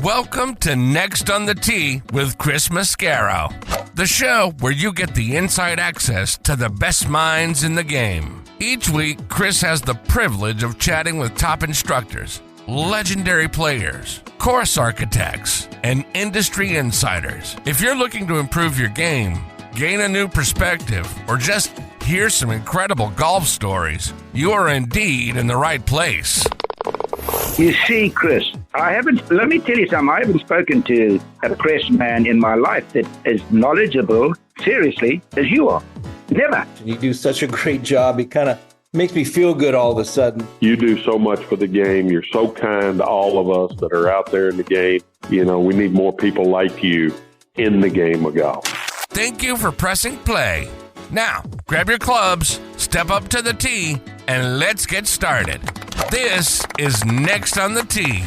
Welcome to Next on the Tee with Chris Mascaro, the show where you get the inside access to the best minds in the game. Each week, Chris has the privilege of chatting with top instructors, legendary players, course architects, and industry insiders. If you're looking to improve your game, gain a new perspective, or just hear some incredible golf stories, you are indeed in the right place. You see, Chris, let me tell you something. I haven't spoken to a press man in my life that is knowledgeable, seriously, as you are. Never. You do such a great job. It kind of makes me feel good all of a sudden. You do so much for the game. You're so kind to all of us that are out there in the game. You know, we need more people like you in the game of golf. Thank you for pressing play. Now, grab your clubs, step up to the tee, and let's get started. This is Next on the Tee.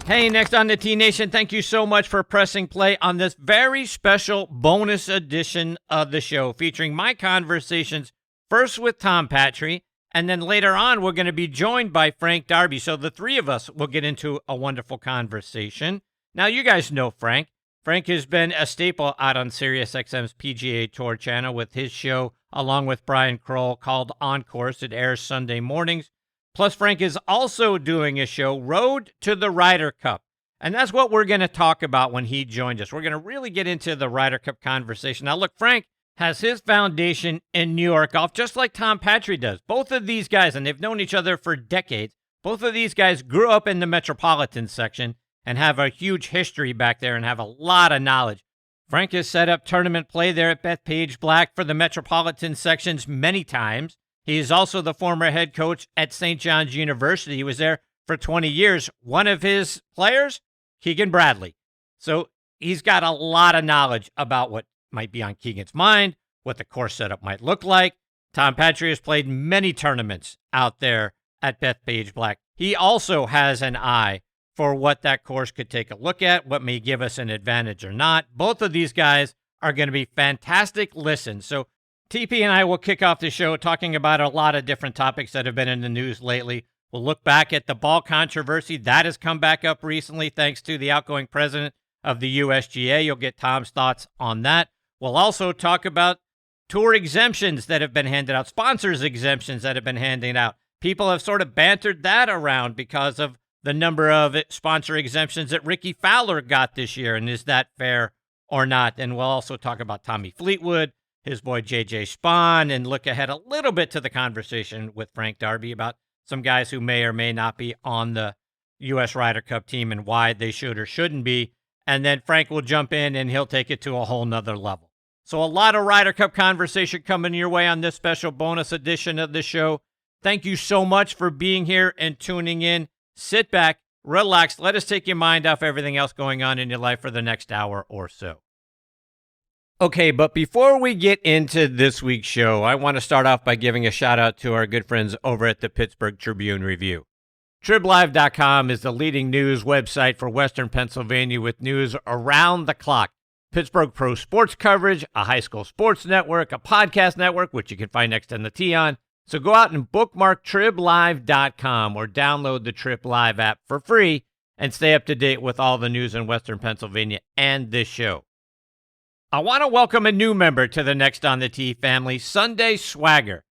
Hey, Next on the Tee Nation, thank you so much for pressing play on this very special bonus edition of the show, featuring my conversations first with Tom Patri, and then later on we're going to be joined by Frank Darby. So the three of us will get into a wonderful conversation. Now, you guys know Frank. Frank has been a staple out on Sirius XM's PGA Tour channel with his show, along with Brian Kroll, called On Course. It airs Sunday mornings. Plus, Frank is also doing a show, Road to the Ryder Cup. And that's what we're going to talk about when he joins us. We're going to really get into the Ryder Cup conversation. Now, look, Frank has his foundation in New York golf, just like Tom Patri does. Both of these guys, and they've known each other for decades, both of these guys grew up in the Metropolitan Section and have a huge history back there and have a lot of knowledge. Frank has set up tournament play there at Bethpage Black for the Metropolitan Sections many times. He is also the former head coach at St. John's University. He was there for 20 years. One of his players, Keegan Bradley. So he's got a lot of knowledge about what might be on Keegan's mind, what the course setup might look like. Tom Patri has played many tournaments out there at Bethpage Black. He also has an eye for what that course could take a look at, what may give us an advantage or not. Both of these guys are going to be fantastic listens. So TP and I will kick off the show talking about a lot of different topics that have been in the news lately. We'll look back at the ball controversy. That has come back up recently thanks to the outgoing president of the USGA. You'll get Tom's thoughts on that. We'll also talk about tour exemptions that have been handed out, sponsors exemptions that have been handed out. People have sort of bantered that around because of the number of sponsor exemptions that Ricky Fowler got this year, and is that fair or not? And we'll also talk about Tommy Fleetwood, his boy J.J. Spahn, and look ahead a little bit to the conversation with Frank Darby about some guys who may or may not be on the U.S. Ryder Cup team and why they should or shouldn't be. And then Frank will jump in and he'll take it to a whole nother level. So a lot of Ryder Cup conversation coming your way on this special bonus edition of the show. Thank you so much for being here and tuning in. Sit back, relax, let us take your mind off everything else going on in your life for the next hour or so. Okay, but before we get into this week's show, I want to start off by giving a shout out to our good friends over at the Pittsburgh Tribune-Review. TribLive.com is the leading news website for Western Pennsylvania with news around the clock. Pittsburgh pro sports coverage, a high school sports network, a podcast network, which you can find Next on the Tee on. So go out and bookmark TribLive.com or download the Trib Live app for free and stay up to date with all the news in Western Pennsylvania and this show. I want to welcome a new member to the Next on the Tee family, Sunday Swagger.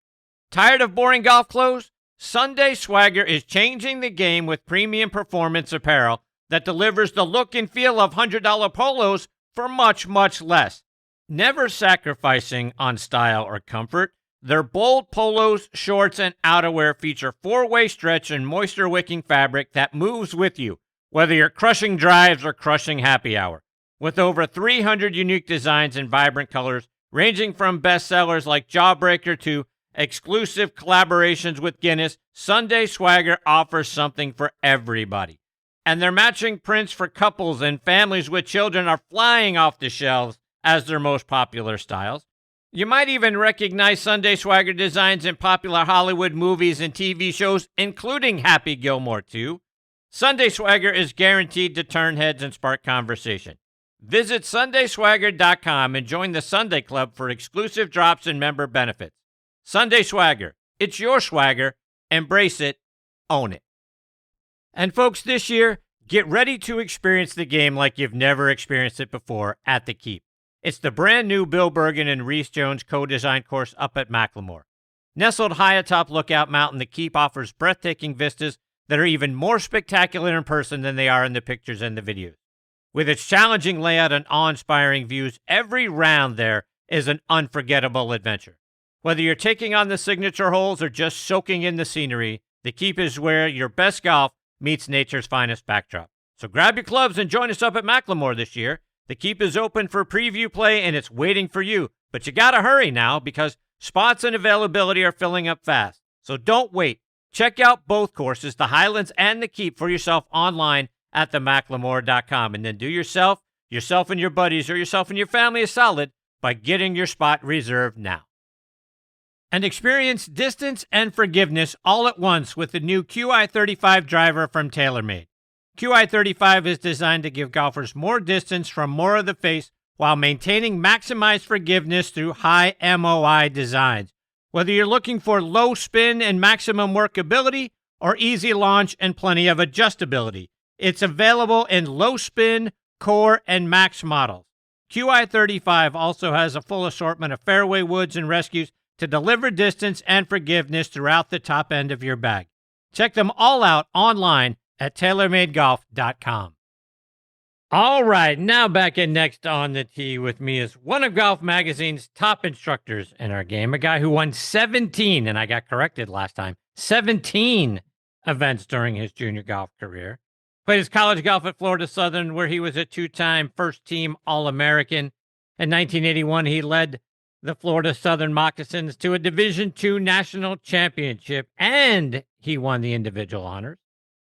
Tired of boring golf clothes? Sunday Swagger is changing the game with premium performance apparel that delivers the look and feel of $100 polos for much, much less. Never sacrificing on style or comfort, their bold polos, shorts, and outerwear feature four-way stretch and moisture-wicking fabric that moves with you, whether you're crushing drives or crushing happy hour. With over 300 unique designs and vibrant colors, ranging from bestsellers like Jawbreaker to exclusive collaborations with Guinness, Sunday Swagger offers something for everybody. And their matching prints for couples and families with children are flying off the shelves as their most popular styles. You might even recognize Sunday Swagger designs in popular Hollywood movies and TV shows, including Happy Gilmore 2. Sunday Swagger is guaranteed to turn heads and spark conversation. Visit SundaySwagger.com and join the Sunday Club for exclusive drops and member benefits. Sunday Swagger. It's your swagger. Embrace it. Own it. And folks, this year, Get ready to experience the game like you've never experienced it before at the Keep. It's the brand new Bill Bergen and Reese Jones co-designed course up at Macklemore. Nestled high atop Lookout Mountain, the Keep offers breathtaking vistas that are even more spectacular in person than they are in the pictures and the videos. With its challenging layout and awe-inspiring views, every round there is an unforgettable adventure. Whether you're taking on the signature holes or just soaking in the scenery, the Keep is where your best golf meets nature's finest backdrop. So grab your clubs and join us up at Macklemore this year. The Keep is open for preview play, and it's waiting for you. But you got to hurry now because spots and availability are filling up fast. So don't wait. Check out both courses, the Highlands and the Keep, for yourself online at themacklemore.com. And then do yourself and your buddies, or yourself and your family a solid by getting your spot reserved now. And experience distance and forgiveness all at once with the new QI35 driver from TaylorMade. QI35 is designed to give golfers more distance from more of the face while maintaining maximized forgiveness through high MOI designs. Whether you're looking for low spin and maximum workability or easy launch and plenty of adjustability, it's available in low spin, core, and max models. QI35 also has a full assortment of fairway woods and rescues to deliver distance and forgiveness throughout the top end of your bag. Check them all out online at TaylorMadeGolf.com. All right, now back in next on the tee with me is one of Golf Magazine's top instructors in our game, a guy who won 17, and I got corrected last time, 17 events during his junior golf career. Played his college golf at Florida Southern, where he was a two-time first-team All-American. In 1981, he led the Florida Southern Moccasins to a Division II national championship, and he won the individual honors.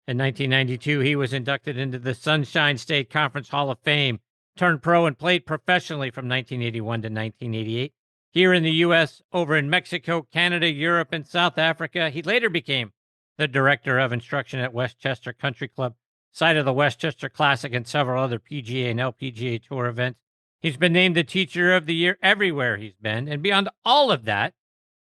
In 1992, he was inducted into the Sunshine State Conference Hall of Fame, turned pro, and played professionally from 1981 to 1988. Here in the U.S., over in Mexico, Canada, Europe, and South Africa, he later became the director of instruction at Westchester Country Club, site of the Westchester Classic and several other PGA and LPGA Tour events. He's been named the Teacher of the Year everywhere he's been, and beyond all of that,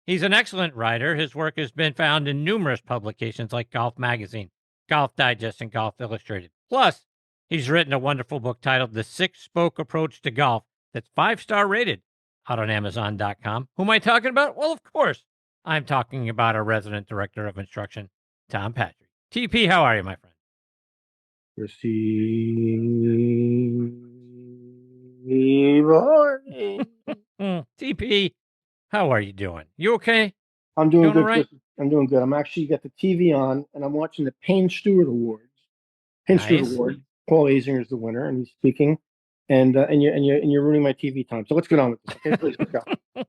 he's an excellent writer. His work has been found in numerous publications like Golf Magazine, Golf Digest, and Golf Illustrated. Plus, he's written a wonderful book titled The Six-Spoke Approach to Golf that's 5-star rated out on Amazon.com. Who am I talking about? Well, of course, I'm talking about our resident director of instruction, Tom Patri. TP, how are you, my friend? TP, how are you doing? You okay? I'm doing good. Right? I'm doing good. I'm actually got the TV on, and I'm watching the Payne Stewart Awards. Stewart Award. Paul Azinger is the winner, and he's speaking. And you're ruining my TV time. So let's get on with this. Okay, please, let's go. All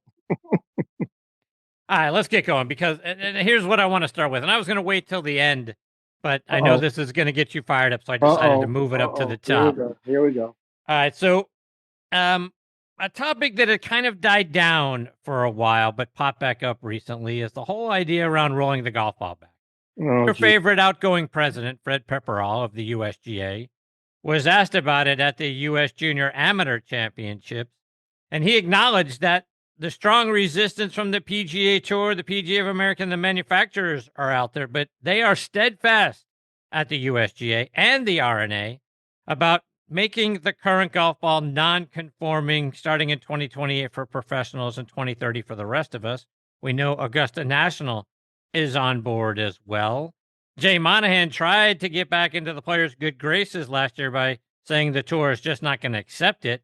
right, let's get going, because and here's what I want to start with. And I was going to wait till the end, but I know this is going to get you fired up, so I decided to move it up to the top. Here we go. All right, so a topic that had kind of died down for a while, but popped back up recently, is the whole idea around rolling the golf ball back. Your favorite outgoing president, Fred Pepperell of the USGA, was asked about it at the U.S. Junior Amateur Championships, and he acknowledged that the strong resistance from the PGA Tour, the PGA of America, and the manufacturers are out there, but they are steadfast at the USGA and the R&A about making the current golf ball non-conforming starting in 2028 for professionals and 2030 for the rest of us. We know Augusta National is on board as well. Jay Monahan tried to get back into the players' good graces last year by saying the tour is just not going to accept it.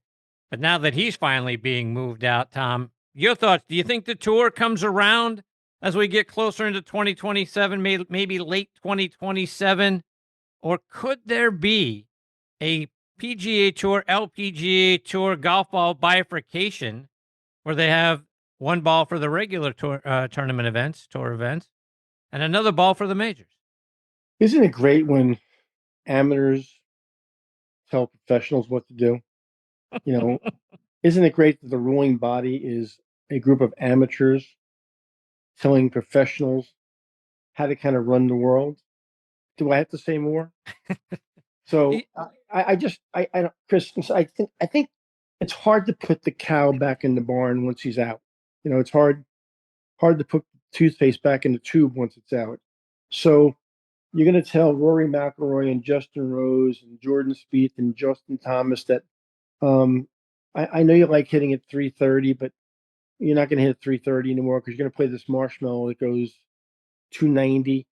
But now that he's finally being moved out, Tom, your thoughts? Do you think the tour comes around as we get closer into 2027, maybe late 2027? Or could there be a PGA Tour, LPGA Tour golf ball bifurcation where they have one ball for the regular tour, tournament events, tour events, and another ball for the majors? Isn't it great when amateurs tell professionals what to do? You know, isn't it great that the ruling body is a group of amateurs telling professionals how to kind of run the world? Do I have to say more? So I don't, Chris. I think it's hard to put the cow back in the barn once he's out. You know, it's hard to put toothpaste back in the tube once it's out. So you're going to tell Rory McIlroy and Justin Rose and Jordan Spieth and Justin Thomas that I know you like hitting at 330, but you're not going to hit 330 anymore because you're going to play this marshmallow that goes 290.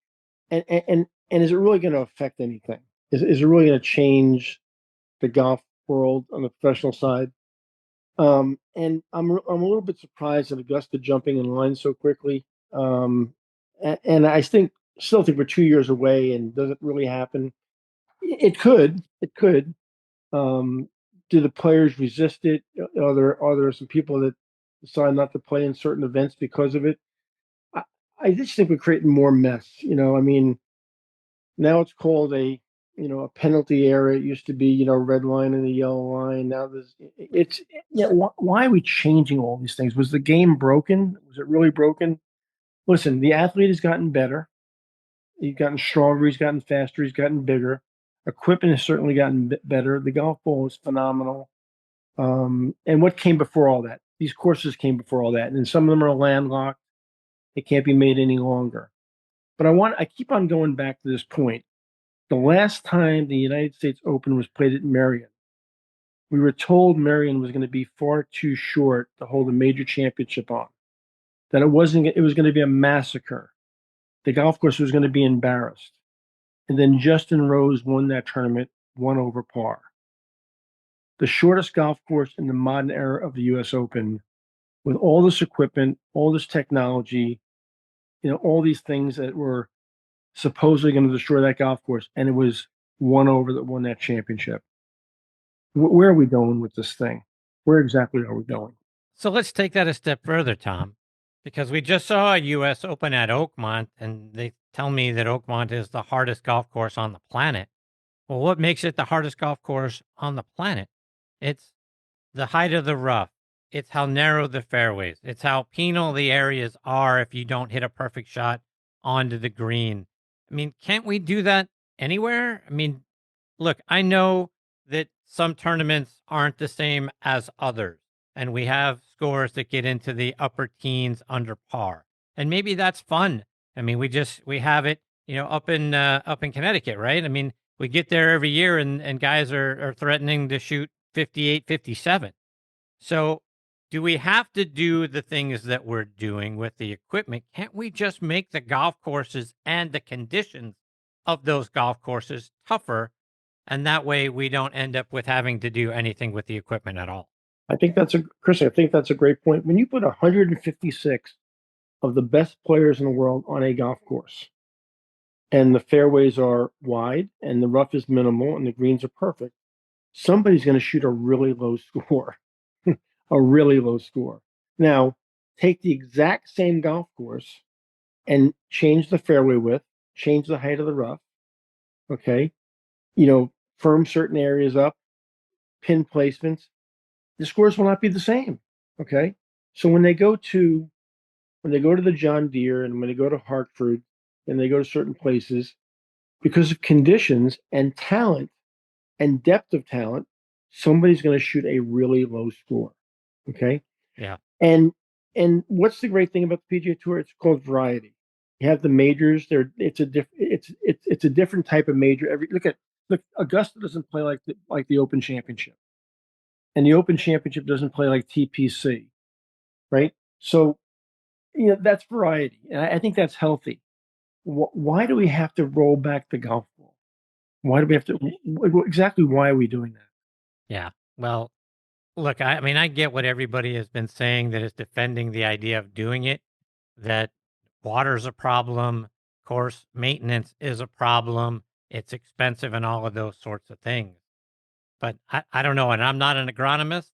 And is it really going to affect anything? Is it really going to change the golf world on the professional side? And I'm a little bit surprised at Augusta jumping in line so quickly. And I still think we're 2 years away. And does it really happen? It could. It could. Do the players resist it? Are there some people that decide not to play in certain events because of it? I, I just think we're creating more mess. I mean, now it's called a penalty area. It used to be, red line and the yellow line. Now it's why are we changing all these things? Was the game broken? Was it really broken? Listen, the athlete has gotten better. He's gotten stronger. He's gotten faster. He's gotten bigger. Equipment has certainly gotten better. The golf ball is phenomenal. And what came before all that? These courses came before all that, and some of them are landlocked. It can't be made any longer. But I keep on going back to this point. The last time the United States Open was played at Merion, we were told Merion was going to be far too short to hold a major championship on. That it was going to be a massacre. The golf course was going to be embarrassed. And then Justin Rose won that tournament, 1 over par. The shortest golf course in the modern era of the US Open, with all this equipment, all this technology, all these things that were supposedly going to destroy that golf course, and it was 1 over that won that championship. Where are we going with this thing? Where exactly are we going? So let's take that a step further, Tom, because we just saw a U.S. Open at Oakmont, and they tell me that Oakmont is the hardest golf course on the planet. Well, what makes it the hardest golf course on the planet? It's the height of the rough. It's how narrow the fairways. It's how penal the areas are if you don't hit a perfect shot onto the green. I mean, can't we do that anywhere? I mean, look, I know that some tournaments aren't the same as others, and we have scores that get into the upper teens under par, and maybe that's fun. I mean, we have it, up in Connecticut, right? I mean, we get there every year, and guys are threatening to shoot 58, 57. So, do we have to do the things that we're doing with the equipment? Can't we just make the golf courses and the conditions of those golf courses tougher? And that way we don't end up with having to do anything with the equipment at all. Chris, I think that's a great point. When you put 156 of the best players in the world on a golf course, and the fairways are wide and the rough is minimal and the greens are perfect, somebody's going to shoot a really low score. A really low score. Now, take the exact same golf course and change the fairway width, change the height of the rough, okay? Firm certain areas up, pin placements. The scores will not be the same, okay? So when they go to the John Deere and when they go to Hartford and they go to certain places, because of conditions and talent and depth of talent, somebody's going to shoot a really low score. Okay. Yeah. And what's the great thing about the PGA Tour? It's called variety. You have the majors. It's a different type of major. Look, Augusta doesn't play like the Open Championship, and the Open Championship doesn't play like TPC, right? So, that's variety, and I think that's healthy. Why do we have to roll back the golf ball? Why do we have to? Exactly why are we doing that? Yeah. Well, look, I mean, I get what everybody has been saying that is defending the idea of doing it, that water's a problem, course maintenance is a problem, it's expensive and all of those sorts of things. But I don't know, and I'm not an agronomist,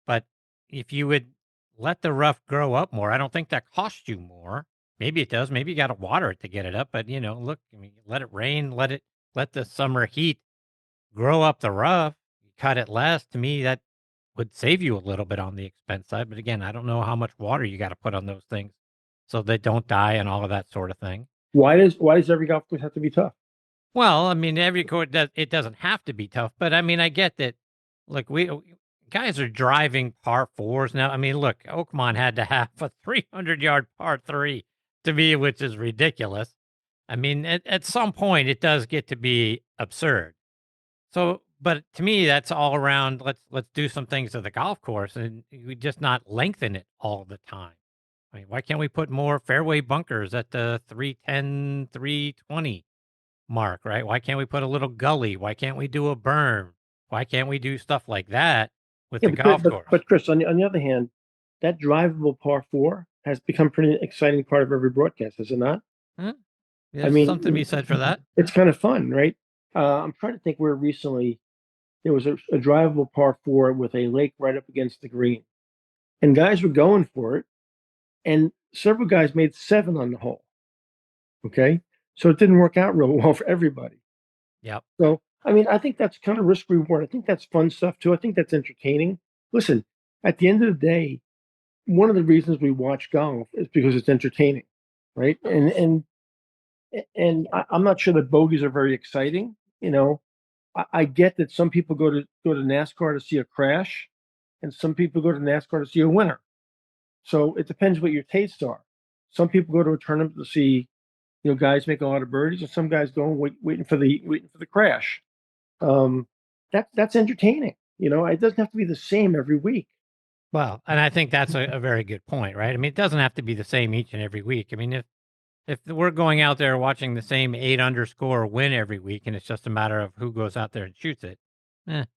but if you would let the rough grow up more, I don't think that costs you more. Maybe it does. Maybe you got to water it to get it up. But, look, I mean, let it rain, let the summer heat grow up the rough, cut it less. To me, that would save you a little bit on the expense side. But again, I don't know how much water you got to put on those things so they don't die and all of that sort of thing. Why does every golf course have to be tough? Well, I mean, every course it doesn't have to be tough, but I mean, I get that. Look, guys are driving par fours now. I mean, look, Oakmont had to have a 300-yard par three to me, which is ridiculous. I mean, at some point, it does get to be absurd. So, but to me, that's all around. Let's do some things to the golf course, and we just not lengthen it all the time. I mean, why can't we put more fairway bunkers at the 310, 320 mark, right? Why can't we put a little gully? Why can't we do a berm? Why can't we do stuff like that with the golf course? But Chris, on the other hand, that drivable par four has become pretty exciting part of every broadcast, is it not? There's something to be said for that. It's kind of fun, right? I'm trying to think where recently there was a drivable par four with a lake right up against the green, and guys were going for it, and several guys made 7 on the hole. Okay, so it didn't work out real well for everybody. Yep. So, I mean, I think that's kind of risk reward. I think that's fun stuff too. I think that's entertaining. Listen, at the end of the day, one of the reasons we watch golf is because it's entertaining, right? And I'm not sure that bogeys are very exciting. You know, I get that some people go to NASCAR to see a crash, and some people go to NASCAR to see a winner. So it depends what your tastes are. Some people go to a tournament to see, guys make a lot of birdies, and some guys go waiting for the crash. That's entertaining. It doesn't have to be the same every week. Well, and I think that's a very good point, right? I mean, it doesn't have to be the same each and every week. I mean, if we're going out there watching the same 8 underscore win every week, and it's just a matter of who goes out there and shoots it, right.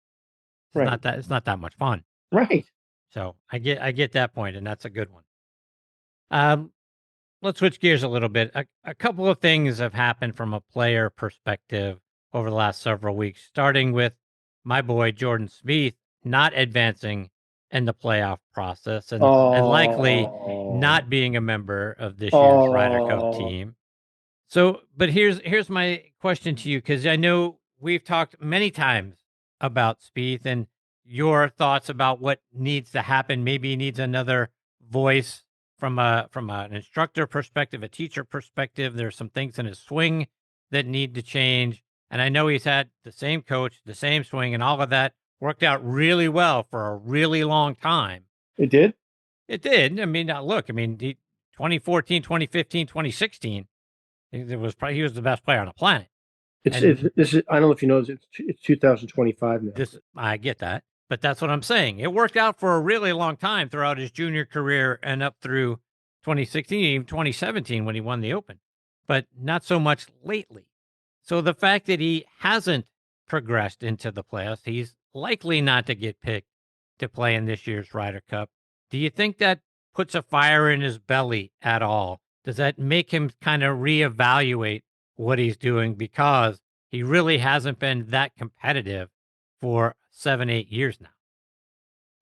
It's not that much fun. Right. So I get that point, and that's a good one. Let's switch gears a little bit. A couple of things have happened from a player perspective over the last several weeks, starting with my boy Jordan Spieth not advancing in the playoff process and likely not being a member of this year's Ryder Cup team. So, but here's my question to you, because I know we've talked many times about Spieth and your thoughts about what needs to happen. Maybe he needs another voice from an instructor perspective, a teacher perspective. There's some things in his swing that need to change. And I know he's had the same coach, the same swing, and all of that worked out really well for a really long time. It did? It did. I mean, look, 2014, 2015, 2016, he was the best player on the planet. This is, I don't know if you know, it's 2025 now. I get that. But that's what I'm saying. It worked out for a really long time throughout his junior career and up through 2016, even 2017 when he won the Open, but not so much lately. So the fact that he hasn't progressed into the playoffs, he's likely not to get picked to play in this year's Ryder Cup. Do you think that puts a fire in his belly at all? Does that make him kind of reevaluate what he's doing, because he really hasn't been that competitive for 7-8 years now?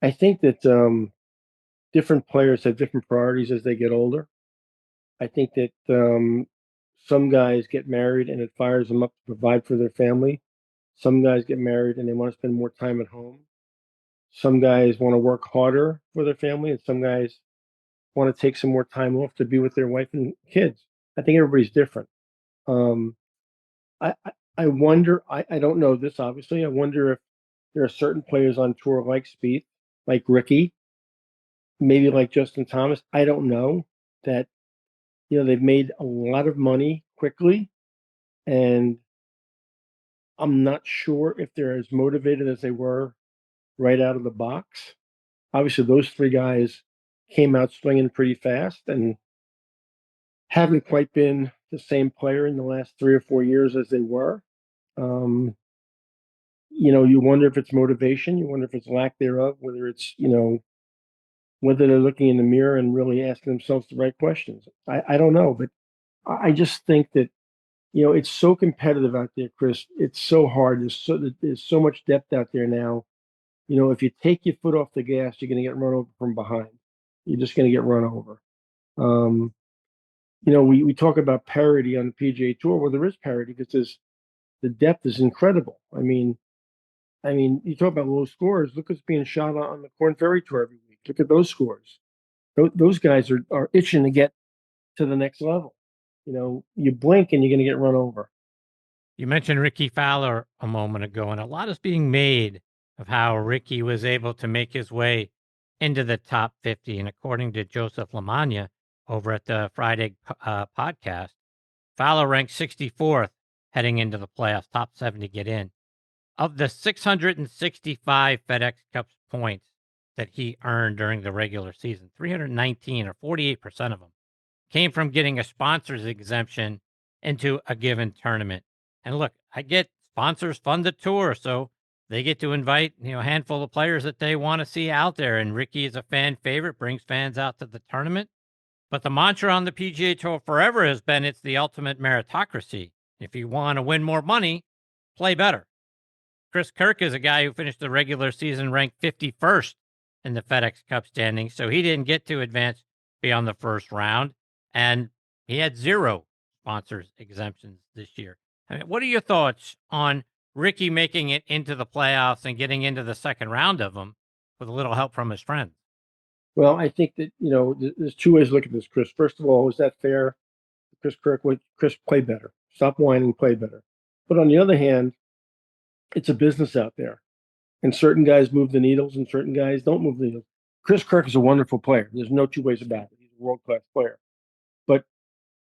I think that different players have different priorities as they get older. I think that some guys get married and it fires them up to provide for their family. Some guys get married and they want to spend more time at home. Some guys want to work harder for their family, and some guys want to take some more time off to be with their wife and kids. I think everybody's different. I wonder, I don't know this, obviously. I wonder if there are certain players on tour like Spieth, like Ricky, maybe like Justin Thomas. I don't know, that, they've made a lot of money quickly, and I'm not sure if they're as motivated as they were right out of the box. Obviously, those 3 guys came out swinging pretty fast and haven't quite been the same player in the last 3 or 4 years as they were. You wonder if it's motivation, you wonder if it's lack thereof, whether it's, whether they're looking in the mirror and really asking themselves the right questions. I don't know, but I just think that, it's so competitive out there, Chris. It's so hard. There's so much depth out there now. If you take your foot off the gas, you're going to get run over from behind. You're just going to get run over. We talk about parity on the PGA Tour. Well, there is parity because the depth is incredible. I mean, you talk about low scores. Look what's being shot on the Corn Ferry Tour every week. Look at those scores. Those guys are itching to get to the next level. You blink and you're going to get run over. You mentioned Ricky Fowler a moment ago, and a lot is being made of how Ricky was able to make his way into the top 50. And according to Joseph Lamagna over at the Friday podcast, Fowler ranked 64th heading into the playoffs, top 7 to get in. Of the 665 FedEx Cup points that he earned during the regular season, 319 or 48% of them came from getting a sponsor's exemption into a given tournament. And look, I get sponsors fund the tour, so they get to invite, a handful of players that they want to see out there. And Ricky is a fan favorite, brings fans out to the tournament. But the mantra on the PGA Tour forever has been it's the ultimate meritocracy. If you want to win more money, play better. Chris Kirk is a guy who finished the regular season ranked 51st in the FedEx Cup standings, so he didn't get to advance beyond the first round, and he had 0 sponsors exemptions this year. I mean, what are your thoughts on Ricky making it into the playoffs and getting into the second round of them with a little help from his friends? Well, I think that, there's 2 ways to look at this, Chris. First of all, is that fair? Chris Kirk, Chris, play better. Stop whining, play better. But on the other hand, it's a business out there. And certain guys move the needles and certain guys don't move the needles. Chris Kirk is a wonderful player. There's no 2 ways about it. He's a world-class player. But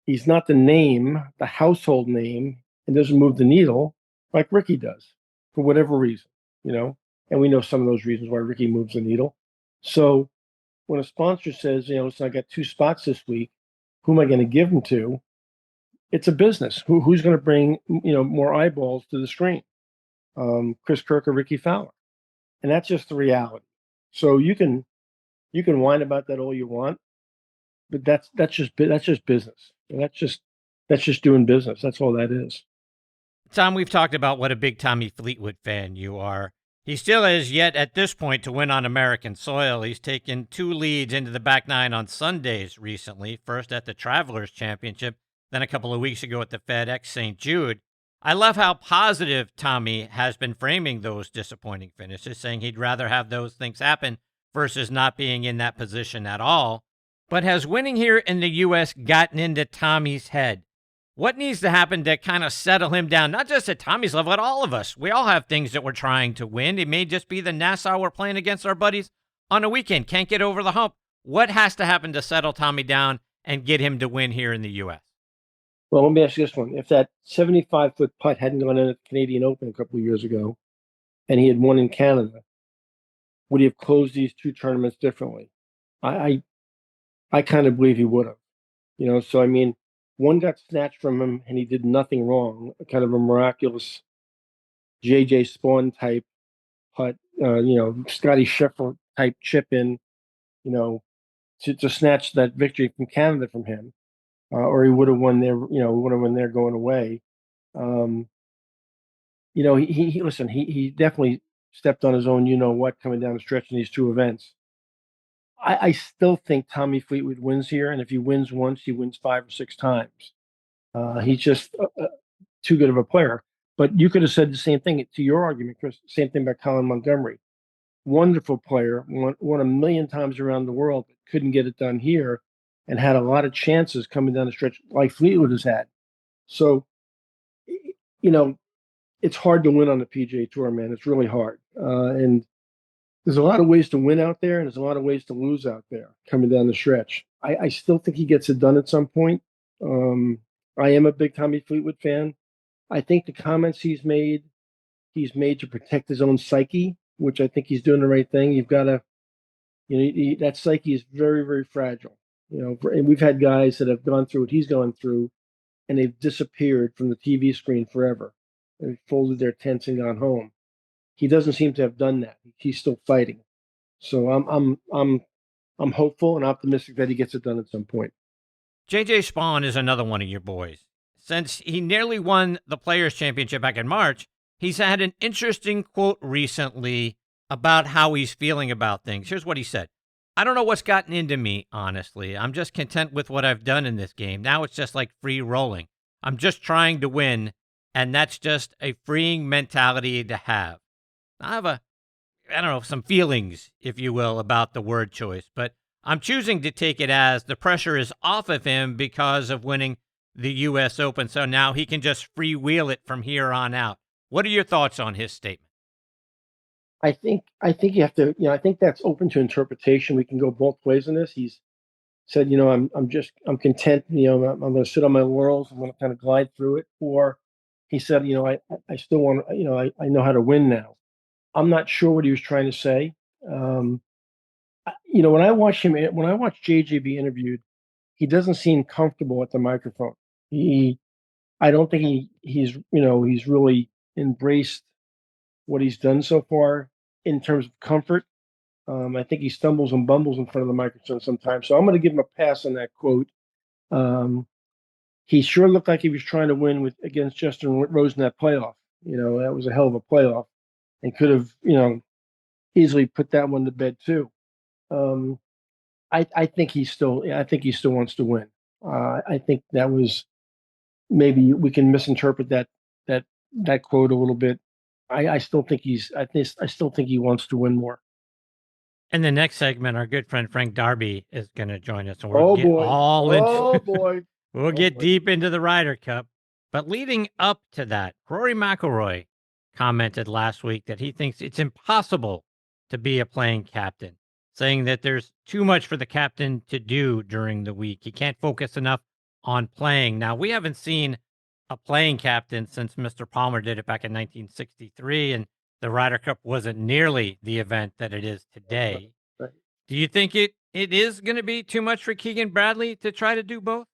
he's not the household name, and doesn't move the needle like Ricky does for whatever reason, And we know some of those reasons why Ricky moves the needle. So when a sponsor says, listen, I got 2 spots this week, who am I going to give them to? It's a business. Who's going to bring, more eyeballs to the screen? Chris Kirk or Ricky Fowler. And that's just the reality. So you can whine about that all you want, but that's just business. And that's just doing business. That's all that is. Tom, we've talked about what a big Tommy Fleetwood fan you are. He still is yet at this point to win on American soil. He's taken 2 leads into the back 9 on Sundays recently, first at the Travelers Championship, then a couple of weeks ago at the FedEx St. Jude. I love how positive Tommy has been framing those disappointing finishes, saying he'd rather have those things happen versus not being in that position at all. But has winning here in the U.S. gotten into Tommy's head? What needs to happen to kind of settle him down, not just at Tommy's level, at all of us? We all have things that we're trying to win. It may just be the Nassau we're playing against our buddies on a weekend. Can't get over the hump. What has to happen to settle Tommy down and get him to win here in the U.S.? Well, let me ask you this one. If that 75-foot putt hadn't gone in at the Canadian Open a couple of years ago and he had won in Canada, would he have closed these 2 tournaments differently? I kind of believe he would have. So, I mean, one got snatched from him and he did nothing wrong, kind of a miraculous J.J. Spawn type putt, Scotty Scheffler type chip in, to snatch that victory from Canada from him. Or he would have won there, going away. He definitely stepped on his own, coming down the stretch in these 2 events. I still think Tommy Fleetwood wins here. And if he wins once, he wins 5 or 6 times. He's just too good of a player. But you could have said the same thing to your argument, Chris. Same thing about Colin Montgomery. Wonderful player, won a million times around the world, but couldn't get it done here. And had a lot of chances coming down the stretch like Fleetwood has had. So, it's hard to win on the PGA Tour, man. It's really hard. And there's a lot of ways to win out there, and there's a lot of ways to lose out there coming down the stretch. I still think he gets it done at some point. I am a big Tommy Fleetwood fan. I think the comments he's made to protect his own psyche, which I think he's doing the right thing. You've got to, that psyche is very, very fragile. And we've had guys that have gone through what he's gone through, and they've disappeared from the TV screen forever. They've folded their tents and gone home. He doesn't seem to have done that. He's still fighting. So I'm hopeful and optimistic that he gets it done at some point. J.J. Spawn is another one of your boys. Since he nearly won the Players' Championship back in March, he's had an interesting quote recently about how he's feeling about things. Here's what he said. I don't know what's gotten into me, honestly. I'm just content with what I've done in this game. Now it's just like free rolling. I'm just trying to win, and that's just a freeing mentality to have. I have some feelings, if you will, about the word choice, but I'm choosing to take it as the pressure is off of him because of winning the U.S. Open, so now he can just freewheel it from here on out. What are your thoughts on his statement? I think you have to, I think that's open to interpretation. We can go both ways in this. He's said, I'm content. I'm going to sit on my laurels. I'm going to kind of glide through it. Or he said, I still want, I know how to win now. I'm not sure what he was trying to say. When I watch JJ be interviewed, he doesn't seem comfortable at the microphone. I don't think he's really embraced what he's done so far in terms of comfort. I think he stumbles and bumbles in front of the microphone sometimes. So I'm going to give him a pass on that quote. He sure looked like he was trying to win against Justin Rose in that playoff. That was a hell of a playoff, and could have easily put that one to bed too. I think he still wants to win. I think that was, maybe we can misinterpret that quote a little bit. I still think I still think he wants to win more. In the next segment, our good friend Frank Darby is going to join us, and we'll get deep into the Ryder Cup. But leading up to that, Rory McIlroy commented last week that he thinks it's impossible to be a playing captain, saying that there's too much for the captain to do during the week. He can't focus enough on playing. Now, we haven't seen a playing captain since Mr. Palmer did it back in 1963, and the Ryder Cup wasn't nearly the event that it is today. Right. Do you think it is going to be too much for Keegan Bradley to try to do both?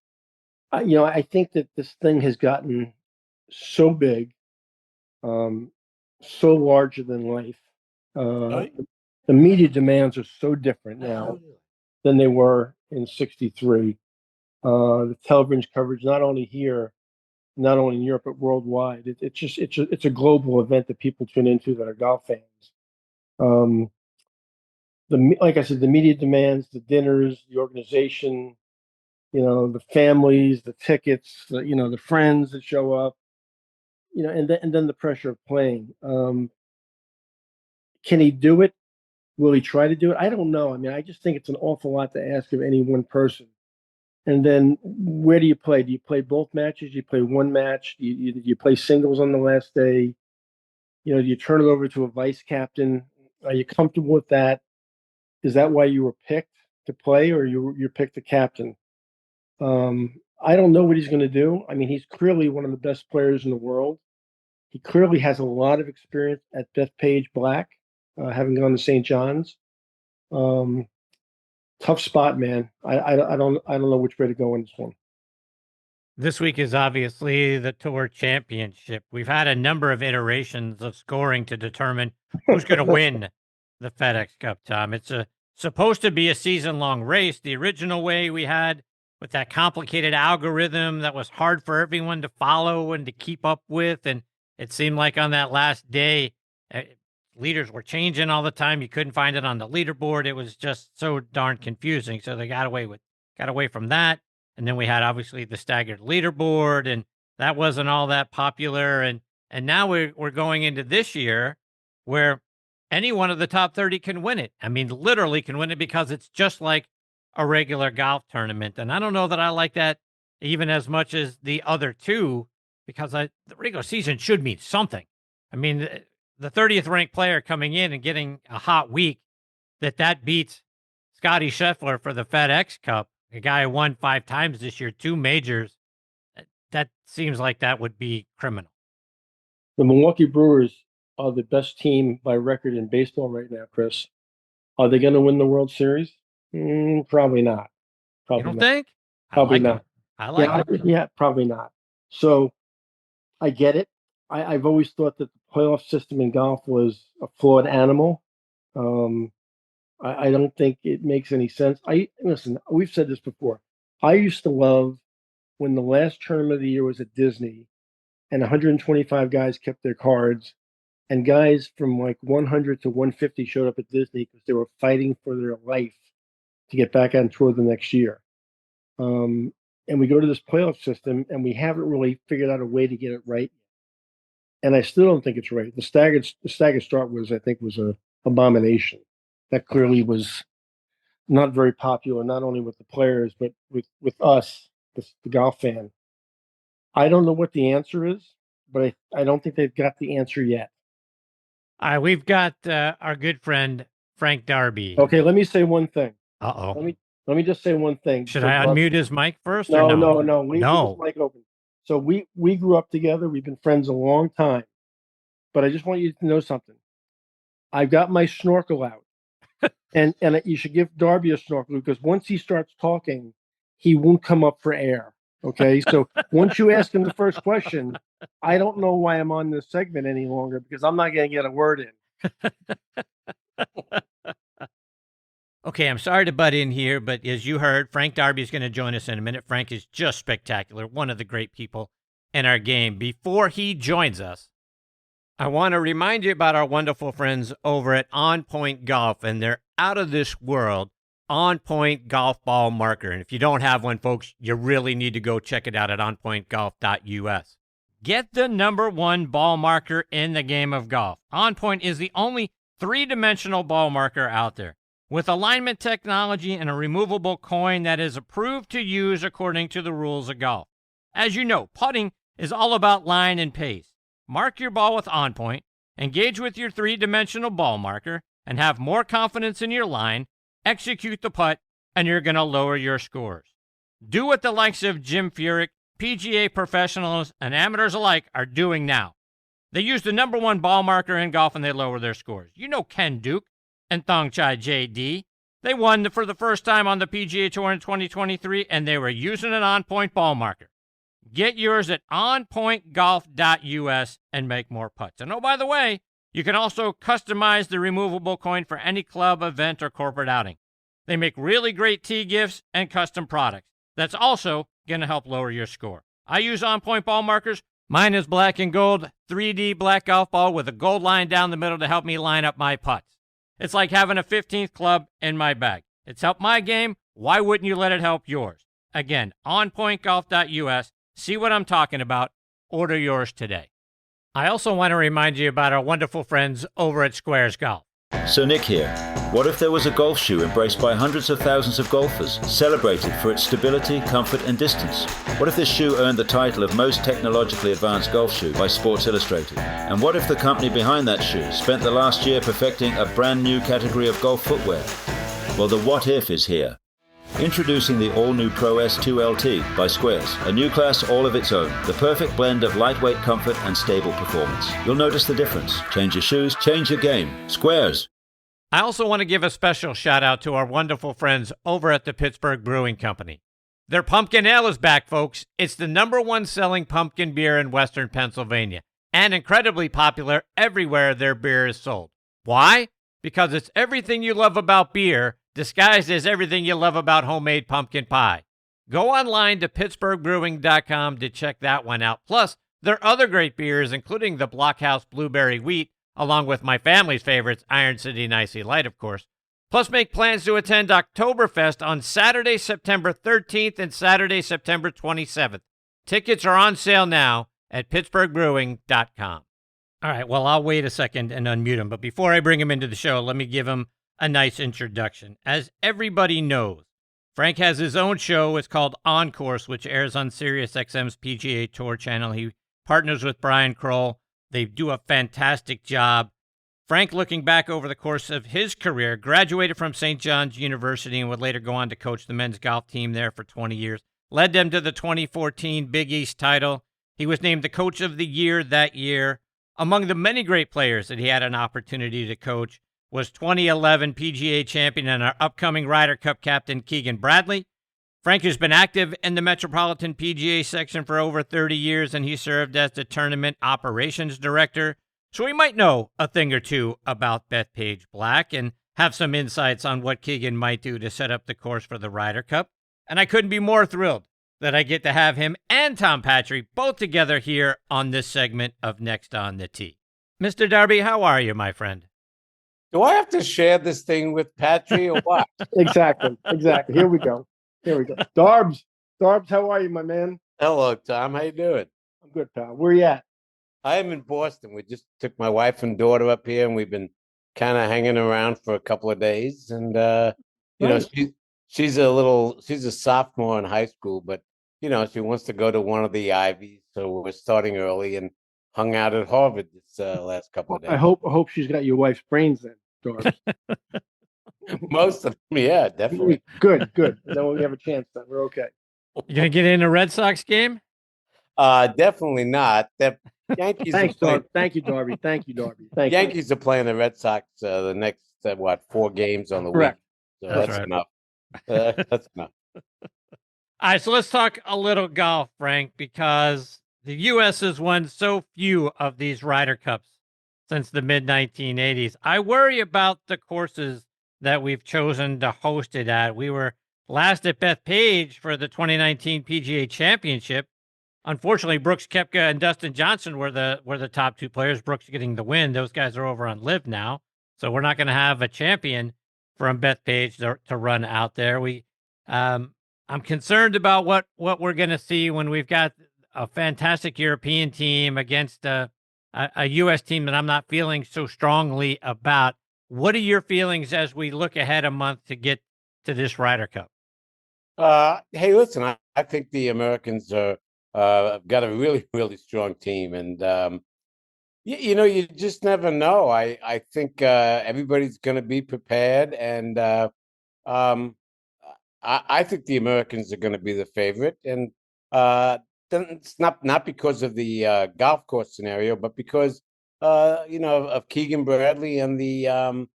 I think that this thing has gotten so big, so larger than life. The media demands are so different now than they were in '63. The television coverage, not only here, not only in Europe, but worldwide. It's a global event that people tune into that are golf fans. Like I said, the media demands, the dinners, the organization, the families, the tickets, the friends that show up, and then the pressure of playing. Can he do it? Will he try to do it? I don't know. I mean, I just think it's an awful lot to ask of any one person. And then where do you play? Do you play both matches? Do you play one match? Do you play singles on the last day? Do you turn it over to a vice captain? Are you comfortable with that? Is that why you were picked to play, or you're picked to captain? I don't know what he's going to do. I mean, he's clearly one of the best players in the world. He clearly has a lot of experience at Bethpage Black, having gone to St. John's. Tough spot, man. I don't know which way to go in this one. This week is obviously the Tour Championship. We've had a number of iterations of scoring to determine who's going to win the FedEx Cup, Tom. It's supposed to be a season-long race. The original way we had with that complicated algorithm that was hard for everyone to follow and to keep up with. And it seemed like on that last day, leaders were changing all the time. You couldn't find it on the leaderboard. It was just so darn confusing. So they got away from that. And then we had obviously the staggered leaderboard, and that wasn't all that popular. And now we're going into this year where any one of the top 30 can win it. I mean, literally can win it, because it's just like a regular golf tournament. And I don't know that I like that even as much as the other two, because the regular season should mean something. I mean, the 30th ranked player coming in and getting a hot week, that beats Scotty Scheffler for the FedEx Cup, a guy who won 5 times this year, 2 majors. That seems like that would be criminal. The Milwaukee Brewers are the best team by record in baseball right now, Chris. Are they going to win the World Series? Probably not. You don't think? Probably not. I like it. Yeah, probably not. So I get it. I've always thought that the playoff system in golf was a flawed animal. I don't think it makes any sense. Listen, we've said this before. I used to love when the last tournament of the year was at Disney and 125 guys kept their cards, and guys from like 100 to 150 showed up at Disney because they were fighting for their life to get back on tour the next year. And we go to this playoff system, and we haven't really figured out a way to get it right. And I still don't think it's right. The staggered start was an abomination. That clearly was not very popular, not only with the players, but with us, the golf fan. I don't know what the answer is, but I don't think they've got the answer yet. We've got our good friend Frank Darby. Okay, let me say one thing. Uh-oh. Let me just say one thing. Should So, I Darby, unmute his mic first or no, no? no. Leave his mic open. So we grew up together. We've been friends a long time. But I just want you to know something. I've got my snorkel out, and you should give Darby a snorkel because once he starts talking, he won't come up for air. Okay, so once you ask him the first question, I don't know why I'm on this segment any longer because I'm not going to get a word in. Okay, I'm sorry to butt in here, but as you heard, Frank Darby is going to join us in a minute. Frank is just spectacular, one of the great people in our game. Before he joins us, I want to remind you about our wonderful friends over at On Point Golf and their out of this world On Point golf ball marker. And if you don't have one, folks, you really need to go check it out at onpointgolf.us. Get the #1 ball marker in the game of golf. On Point is the only 3-dimensional ball marker out there with alignment technology and a removable coin that is approved to use according to the rules of golf. As you know, putting is all about line and pace. Mark your ball with On Point, engage with your 3-dimensional ball marker, and have more confidence in your line, execute the putt, and you're going to lower your scores. Do what the likes of Jim Furyk, PGA professionals, and amateurs alike are doing now. They use the #1 ball marker in golf and they lower their scores. You know Ken Duke and Thongchai JD. They won for the first time on the PGA Tour in 2023, and they were using an On Point ball marker. Get yours at onpointgolf.us and make more putts. And oh, by the way, you can also customize the removable coin for any club, event, or corporate outing. They make really great tee gifts and custom products. That's also going to help lower your score. I use On Point ball markers. Mine is black and gold, 3D black golf ball with a gold line down the middle to help me line up my putts. It's like having a 15th club in my bag. It's helped my game. Why wouldn't you let it help yours? Again, onpointgolf.us. See what I'm talking about. Order yours today. I also want to remind you about our wonderful friends over at Squares Golf. So Nick here. What if there was a golf shoe embraced by hundreds of thousands of golfers, celebrated for its stability, comfort and distance? What if this shoe earned the title of most technologically advanced golf shoe by Sports Illustrated? And what if the company behind that shoe spent the last year perfecting a brand new category of golf footwear? Well, the what if is here. Introducing the all-new Pro S2 LT by Squares, a new class all of its own, the perfect blend of lightweight comfort and stable performance. You'll notice the difference. Change your shoes, change your game. Squares. I also want to give a special shout out to our wonderful friends over at the Pittsburgh Brewing Company. Their pumpkin ale is back, folks. It's the #1 selling pumpkin beer in Western Pennsylvania and incredibly popular everywhere their beer is sold. Why? Because it's everything you love about beer disguised as everything you love about homemade pumpkin pie. Go online to pittsburghbrewing.com to check that one out. Plus, their other great beers, including the Blockhouse Blueberry Wheat, along with my family's favorites, Iron City Nicey Light, of course. Plus, make plans to attend Oktoberfest on Saturday, September 13th and Saturday, September 27th. Tickets are on sale now at pittsburghbrewing.com. All right, well, I'll wait a second and unmute him. But before I bring him into the show, let me give him a nice introduction. As everybody knows, Frank has his own show. It's called On Course, which airs on Sirius XM's PGA Tour channel. He partners with Brian Kroll. They do a fantastic job. Frank, looking back over the course of his career, graduated from St. John's University and would later go on to coach the men's golf team there for 20 years. Led them to the 2014 Big East title. He was named the Coach of the Year that year. Among the many great players that he had an opportunity to coach was 2011 PGA champion and our upcoming Ryder Cup captain, Keegan Bradley. Frank has been active in the Metropolitan PGA Section for over 30 years, and he served as the tournament operations director. So he might know a thing or two about Bethpage Black and have some insights on what Keegan might do to set up the course for the Ryder Cup. And I couldn't be more thrilled that I get to have him and Tom Patri both together here on this segment of Next on the Tee. Mr. Darby, how are you, my friend? Do I have to share this thing with Patri or what? Exactly. Here we go. Darbs, how are you, my man? Hello, Tom. How you doing? I'm good, pal. Where you at? I am in Boston. We just took my wife and daughter up here, and we've been kind of hanging around for a couple of days. And Nice. she's a sophomore in high school, but she wants to go to one of the Ivies, so we're starting early and hung out at Harvard this last couple of days. I hope she's got your wife's brains then, Darbs. Most of them, yeah, definitely. Good. Then we have a chance. Then we're okay. You gonna get in a Red Sox game? Definitely not. The Yankees are Thanks, playing. Darby. Thank you, Darby. Thank you, Darby. Thank you. Yankees are playing the Red Sox the next 4 games on the Correct. week. So That's that's right. enough. That's enough. All right, so let's talk a little golf, Frank, because the U.S. has won so few of these Ryder Cups since the mid 1980s. I worry about the courses that we've chosen to host it at. We were last at Bethpage for the 2019 PGA Championship. Unfortunately, Brooks Koepka and Dustin Johnson were the top 2 players. Brooks getting the win. Those guys are over on Live now, so we're not going to have a champion from Bethpage to run out there. I'm concerned about what we're going to see when we've got a fantastic European team against a U.S. team that I'm not feeling so strongly about. What are your feelings as we look ahead a month to get to this Ryder Cup? Hey, listen, I think the Americans are got a really, really strong team, and you just never know. I think everybody's going to be prepared, and um, I think the Americans are going to be the favorite, and then it's not because of the golf course scenario, but because of Keegan Bradley and the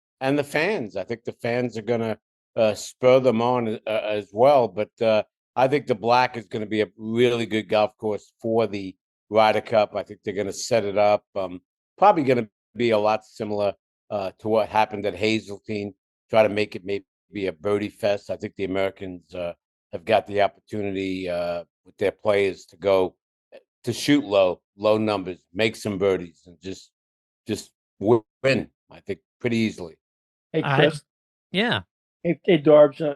fans. I think the fans are going to spur them on as well. But I think the Black is going to be a really good golf course for the Ryder Cup. I think they're going to set it up. Probably going to be a lot similar to what happened at Hazeltine. Try to make it maybe a birdie fest. I think the Americans have got the opportunity with their players to go to shoot low numbers, make some birdies, and just win. I think pretty easily. Hey, Chris. Yeah. Hey, Darbs.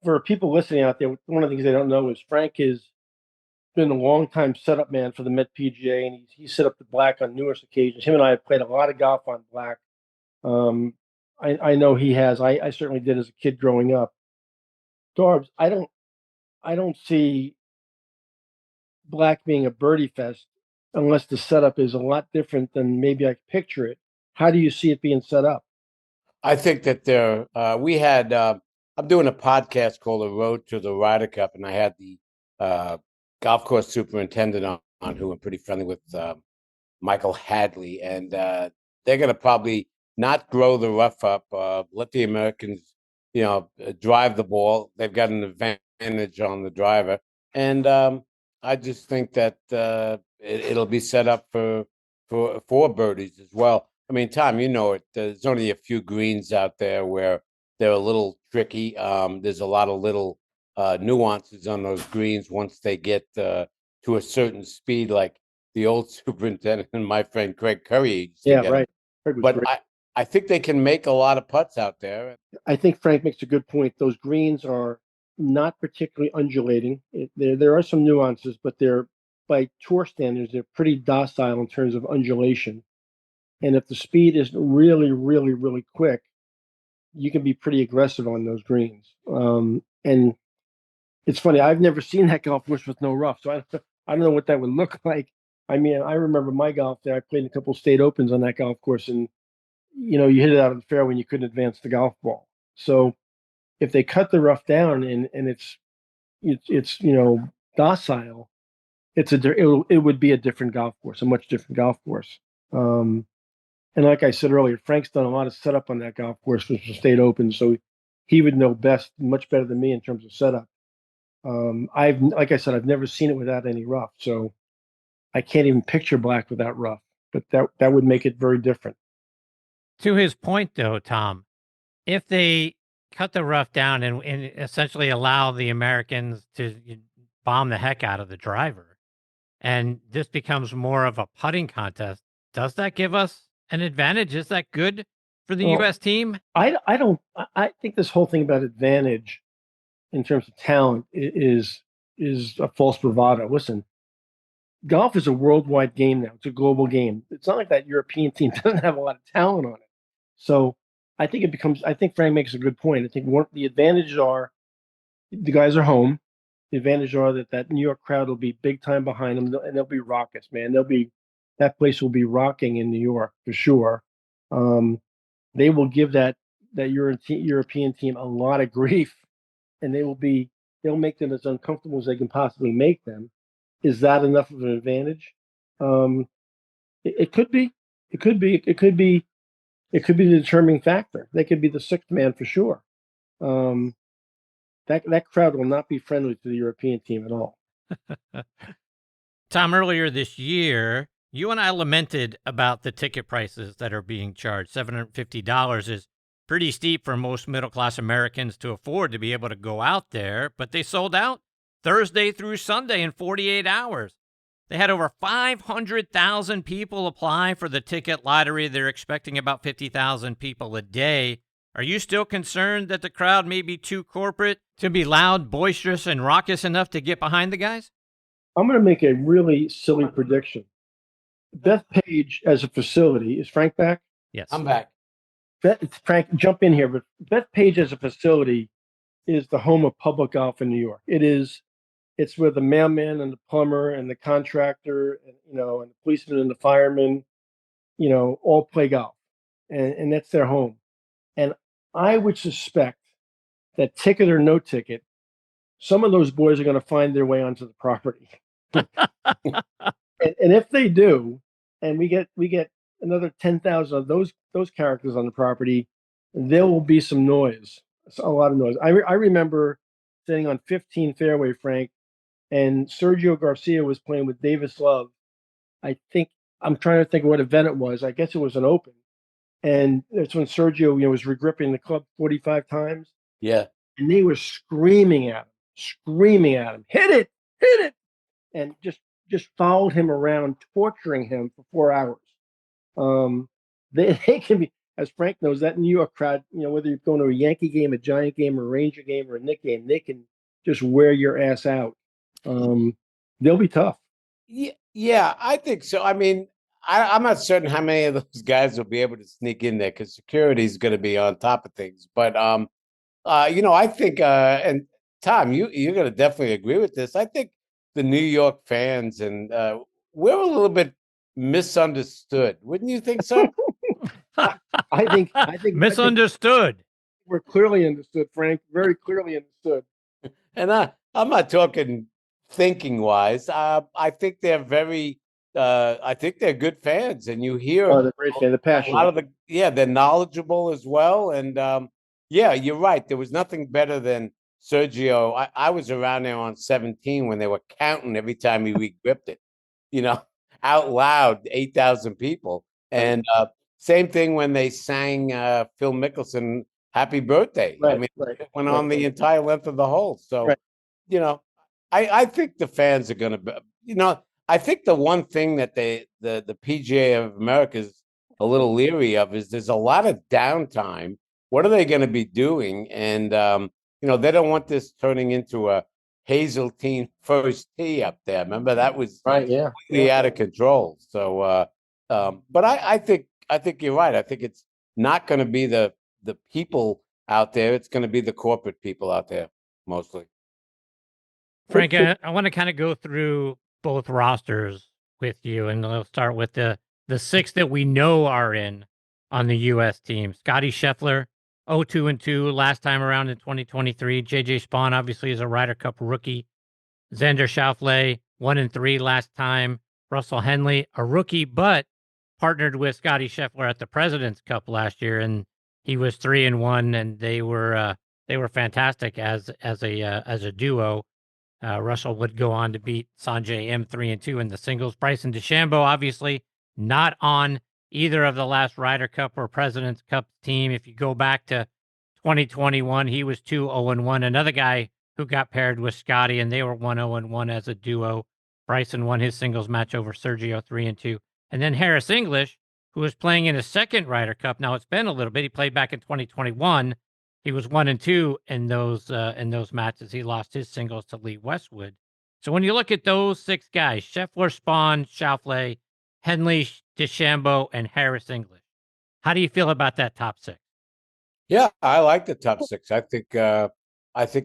For people listening out there, one of the things they don't know is Frank has been a long-time setup man for the Met PGA, and he set up the Black on numerous occasions. Him and I have played a lot of golf on Black. I know he has. I certainly did as a kid growing up. Darbs, I don't see Black being a birdie fest unless the setup is a lot different than maybe I picture it. How do you see it being set up? I think that we had. I'm doing a podcast called "The Road to the Ryder Cup," and I had the golf course superintendent on who I'm pretty friendly with, Michael Hadley, and they're going to probably not grow the rough up, let the Americans, drive the ball. They've got an advantage on the driver, and I just think that it'll be set up for birdies as well. I mean, Tom, you know it. There's only a few greens out there where they're a little tricky. There's a lot of little nuances on those greens once they get to a certain speed, like the old superintendent and my friend Craig Curry. Yeah, right. But I think they can make a lot of putts out there. I think Frank makes a good point. Those greens are not particularly undulating. There are some nuances, but they're, by tour standards, they're pretty docile in terms of undulation. And if the speed is really, really, really quick, you can be pretty aggressive on those greens. And it's funny, I've never seen that golf course with no rough, so I don't know what that would look like. I mean, I remember my golf there. I played in a couple of state opens on that golf course, and you hit it out of the fairway and you couldn't advance the golf ball. So if they cut the rough down and it's docile, it would be a different golf course, a much different golf course. And like I said earlier, Frank's done a lot of setup on that golf course for the state open, so he would know much better than me in terms of setup. Like I said, I've never seen it without any rough, so I can't even picture Black without rough. But that would make it very different. To his point, though, Tom, if they cut the rough down and essentially allow the Americans to bomb the heck out of the driver, and this becomes more of a putting contest, does that give us an advantage? Is that good for the U.S. team? I think this whole thing about advantage in terms of talent is a false bravado. Listen, golf is a worldwide game now. It's a global game. It's not like that European team doesn't have a lot of talent on it. So I think Frank makes a good point. I think the advantages are the guys are home. The advantage are that New York crowd will be big time behind them, and they'll be raucous, man. That place will be rocking in New York for sure. They will give that that European team a lot of grief, and they'll make them as uncomfortable as they can possibly make them. Is that enough of an advantage? It could be. It could be. It could be. It could be the determining factor. They could be the sixth man for sure. That crowd will not be friendly to the European team at all. Tom, earlier this year, you and I lamented about the ticket prices that are being charged. $750 is pretty steep for most middle-class Americans to afford to be able to go out there, but they sold out Thursday through Sunday in 48 hours. They had over 500,000 people apply for the ticket lottery. They're expecting about 50,000 people a day. Are you still concerned that the crowd may be too corporate to be loud, boisterous, and raucous enough to get behind the guys? I'm going to make a really silly prediction. Bethpage as a facility, is Frank back? Yes. I'm back. Frank, jump in here, but Bethpage as a facility is the home of public golf in New York. It's where the mailman and the plumber and the contractor and and the policeman and the fireman, all play golf, and that's their home. And I would suspect that ticket or no ticket, some of those boys are going to find their way onto the property. and if they do, and we get another 10,000 of those characters on the property, there will be some noise, a lot of noise. I remember sitting on 15 fairway, Frank, and Sergio Garcia was playing with Davis Love. I'm trying to think of what event it was. I guess it was an Open, and that's when Sergio was regripping the club 45 times. Yeah, and they were screaming at him, hit it, and just followed him around, torturing him for 4 hours. They can be, as Frank knows, that New York crowd, whether you're going to a Yankee game, a Giant game, a Ranger game, or a Knick game, they can just wear your ass out. They'll be tough. Yeah, I think so. I mean, I'm not certain how many of those guys will be able to sneak in there because security is going to be on top of things. But I think, and Tom, you're going to definitely agree with this. I think the New York fans and we're a little bit misunderstood. Wouldn't you think so? I think misunderstood. We're clearly understood, Frank. Very clearly understood. And I'm not talking thinking wise. I think they're very. I think they're good fans, and you hear they're great fans. They're passionate. A lot of they're knowledgeable as well. And you're right. There was nothing better than Sergio. I was around there on 17 when they were counting every time he regripped it, out loud, 8,000 people. And same thing when they sang Phil Mickelson "Happy Birthday." Right, I mean, it went right. on the entire length of the hole. So, right. I think the fans are going to, I think the one thing that the PGA of America is a little leery of is there's a lot of downtime. What are they going to be doing? And, they don't want this turning into a Hazeltine first tee up there. Remember, that was completely out of control. So, but I think you're right. I think it's not going to be the people out there. It's going to be the corporate people out there mostly. Frank, I want to kind of go through both rosters with you, and we'll start with the six that we know are in on the U.S. team. Scotty Scheffler, 0-2-2 last time around in 2023. J.J. Spaun obviously is a Ryder Cup rookie. Xander Schauffele, 1-3 last time. Russell Henley, a rookie, but partnered with Scotty Scheffler at the President's Cup last year, and he was 3-1, and they were fantastic as a duo. Russell would go on to beat Sanjay M 3-2 in the singles. Bryson DeChambeau, obviously not on either of the last Ryder Cup or President's Cup team. If you go back to 2021, he was 2-0-1. Another guy who got paired with Scotty, and they were 1-0-1 as a duo. Bryson won his singles match over Sergio 3-2. And then Harris English, who was playing in his second Ryder Cup. Now it's been a little bit. He played back in 2021. He was 1-2 in those matches. He lost his singles to Lee Westwood. So when you look at those six guys, Scheffler, Spaun, Schauffele, Henley, DeChambeau, and Harris English, how do you feel about that top six? Yeah, I like the top six. I think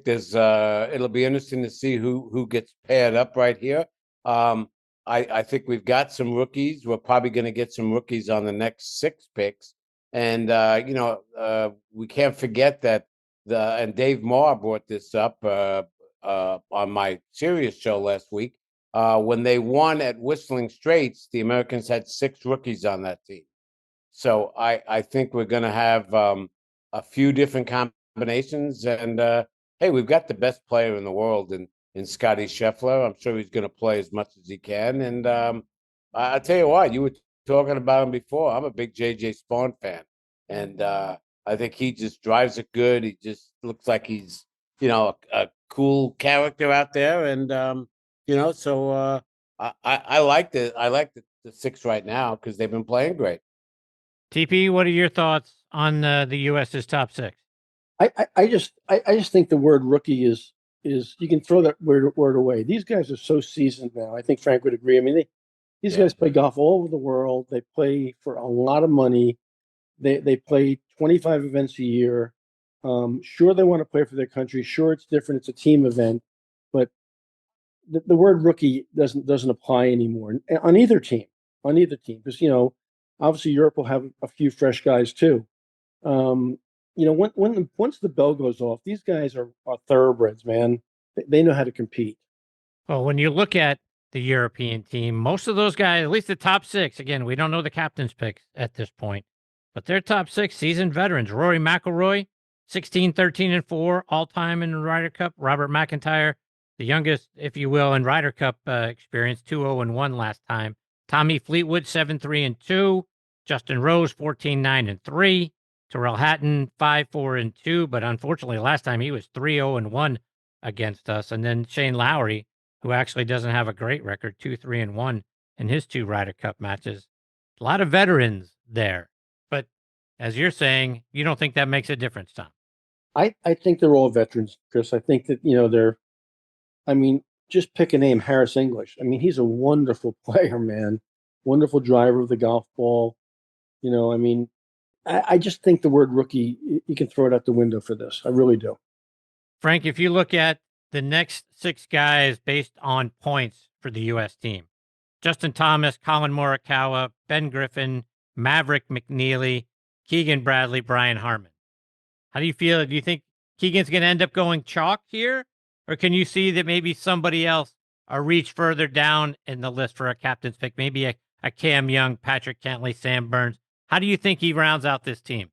there's it'll be interesting to see who gets paired up right here. I think we've got some rookies. We're probably going to get some rookies on the next six picks. And we can't forget that and Dave Marr brought this up on my Sirius show last week. When they won at Whistling Straits, the Americans had 6 rookies on that team. So I think we're going to have a few different combinations. And hey, we've got the best player in the world in Scotty Scheffler. I'm sure he's going to play as much as he can. And I'll tell you what, you were talking about him before. I'm a big J.J. Spawn fan. And I think he just drives it good. He just looks like he's, a cool character out there. And, so I like the 6 right now because they've been playing great. TP, what are your thoughts on the U.S.'s top 6? I just think the word rookie is you can throw that word away. These guys are so seasoned now. I think Frank would agree. I mean, these guys play golf all over the world. They play for a lot of money. They play 25 events a year. Sure, they want to play for their country. Sure, it's different. It's a team event, but the word rookie doesn't apply anymore on either team. Because obviously Europe will have a few fresh guys too. Once the bell goes off, these guys are thoroughbreds, man. They know how to compete. Well, when you look at the European team, most of those guys, at least the top 6, again, we don't know the captain's picks at this point, but they're top 6 seasoned veterans. Rory McIlroy, 16, 13, and 4 all-time in the Ryder Cup. Robert McIntyre, the youngest, if you will, in Ryder Cup experience, 2-0 and 1 last time. Tommy Fleetwood, 7-3 and 2. Justin Rose, 14-9 and 3. Terrell Hatton, 5-4 and 2, but unfortunately last time he was 3-0 and 1 against us. And then Shane Lowry, who actually doesn't have a great record, 2-3 and 1 in his 2 Ryder Cup matches. A lot of veterans there. But as you're saying, you don't think that makes a difference, Tom? I think they're all veterans, Chris. I think that, just pick a name, Harris English. I mean, he's a wonderful player, man. Wonderful driver of the golf ball. I just think the word rookie, you can throw it out the window for this. I really do. Frank, if you look at the next 6 guys based on points for the U.S. team, Justin Thomas, Colin Morikawa, Ben Griffin, Maverick McNeely, Keegan Bradley, Brian Harmon. How do you feel? Do you think Keegan's going to end up going chalk here? Or can you see that maybe somebody else reach further down in the list for a captain's pick? Maybe a Cam Young, Patrick Cantlay, Sam Burns. How do you think he rounds out this team?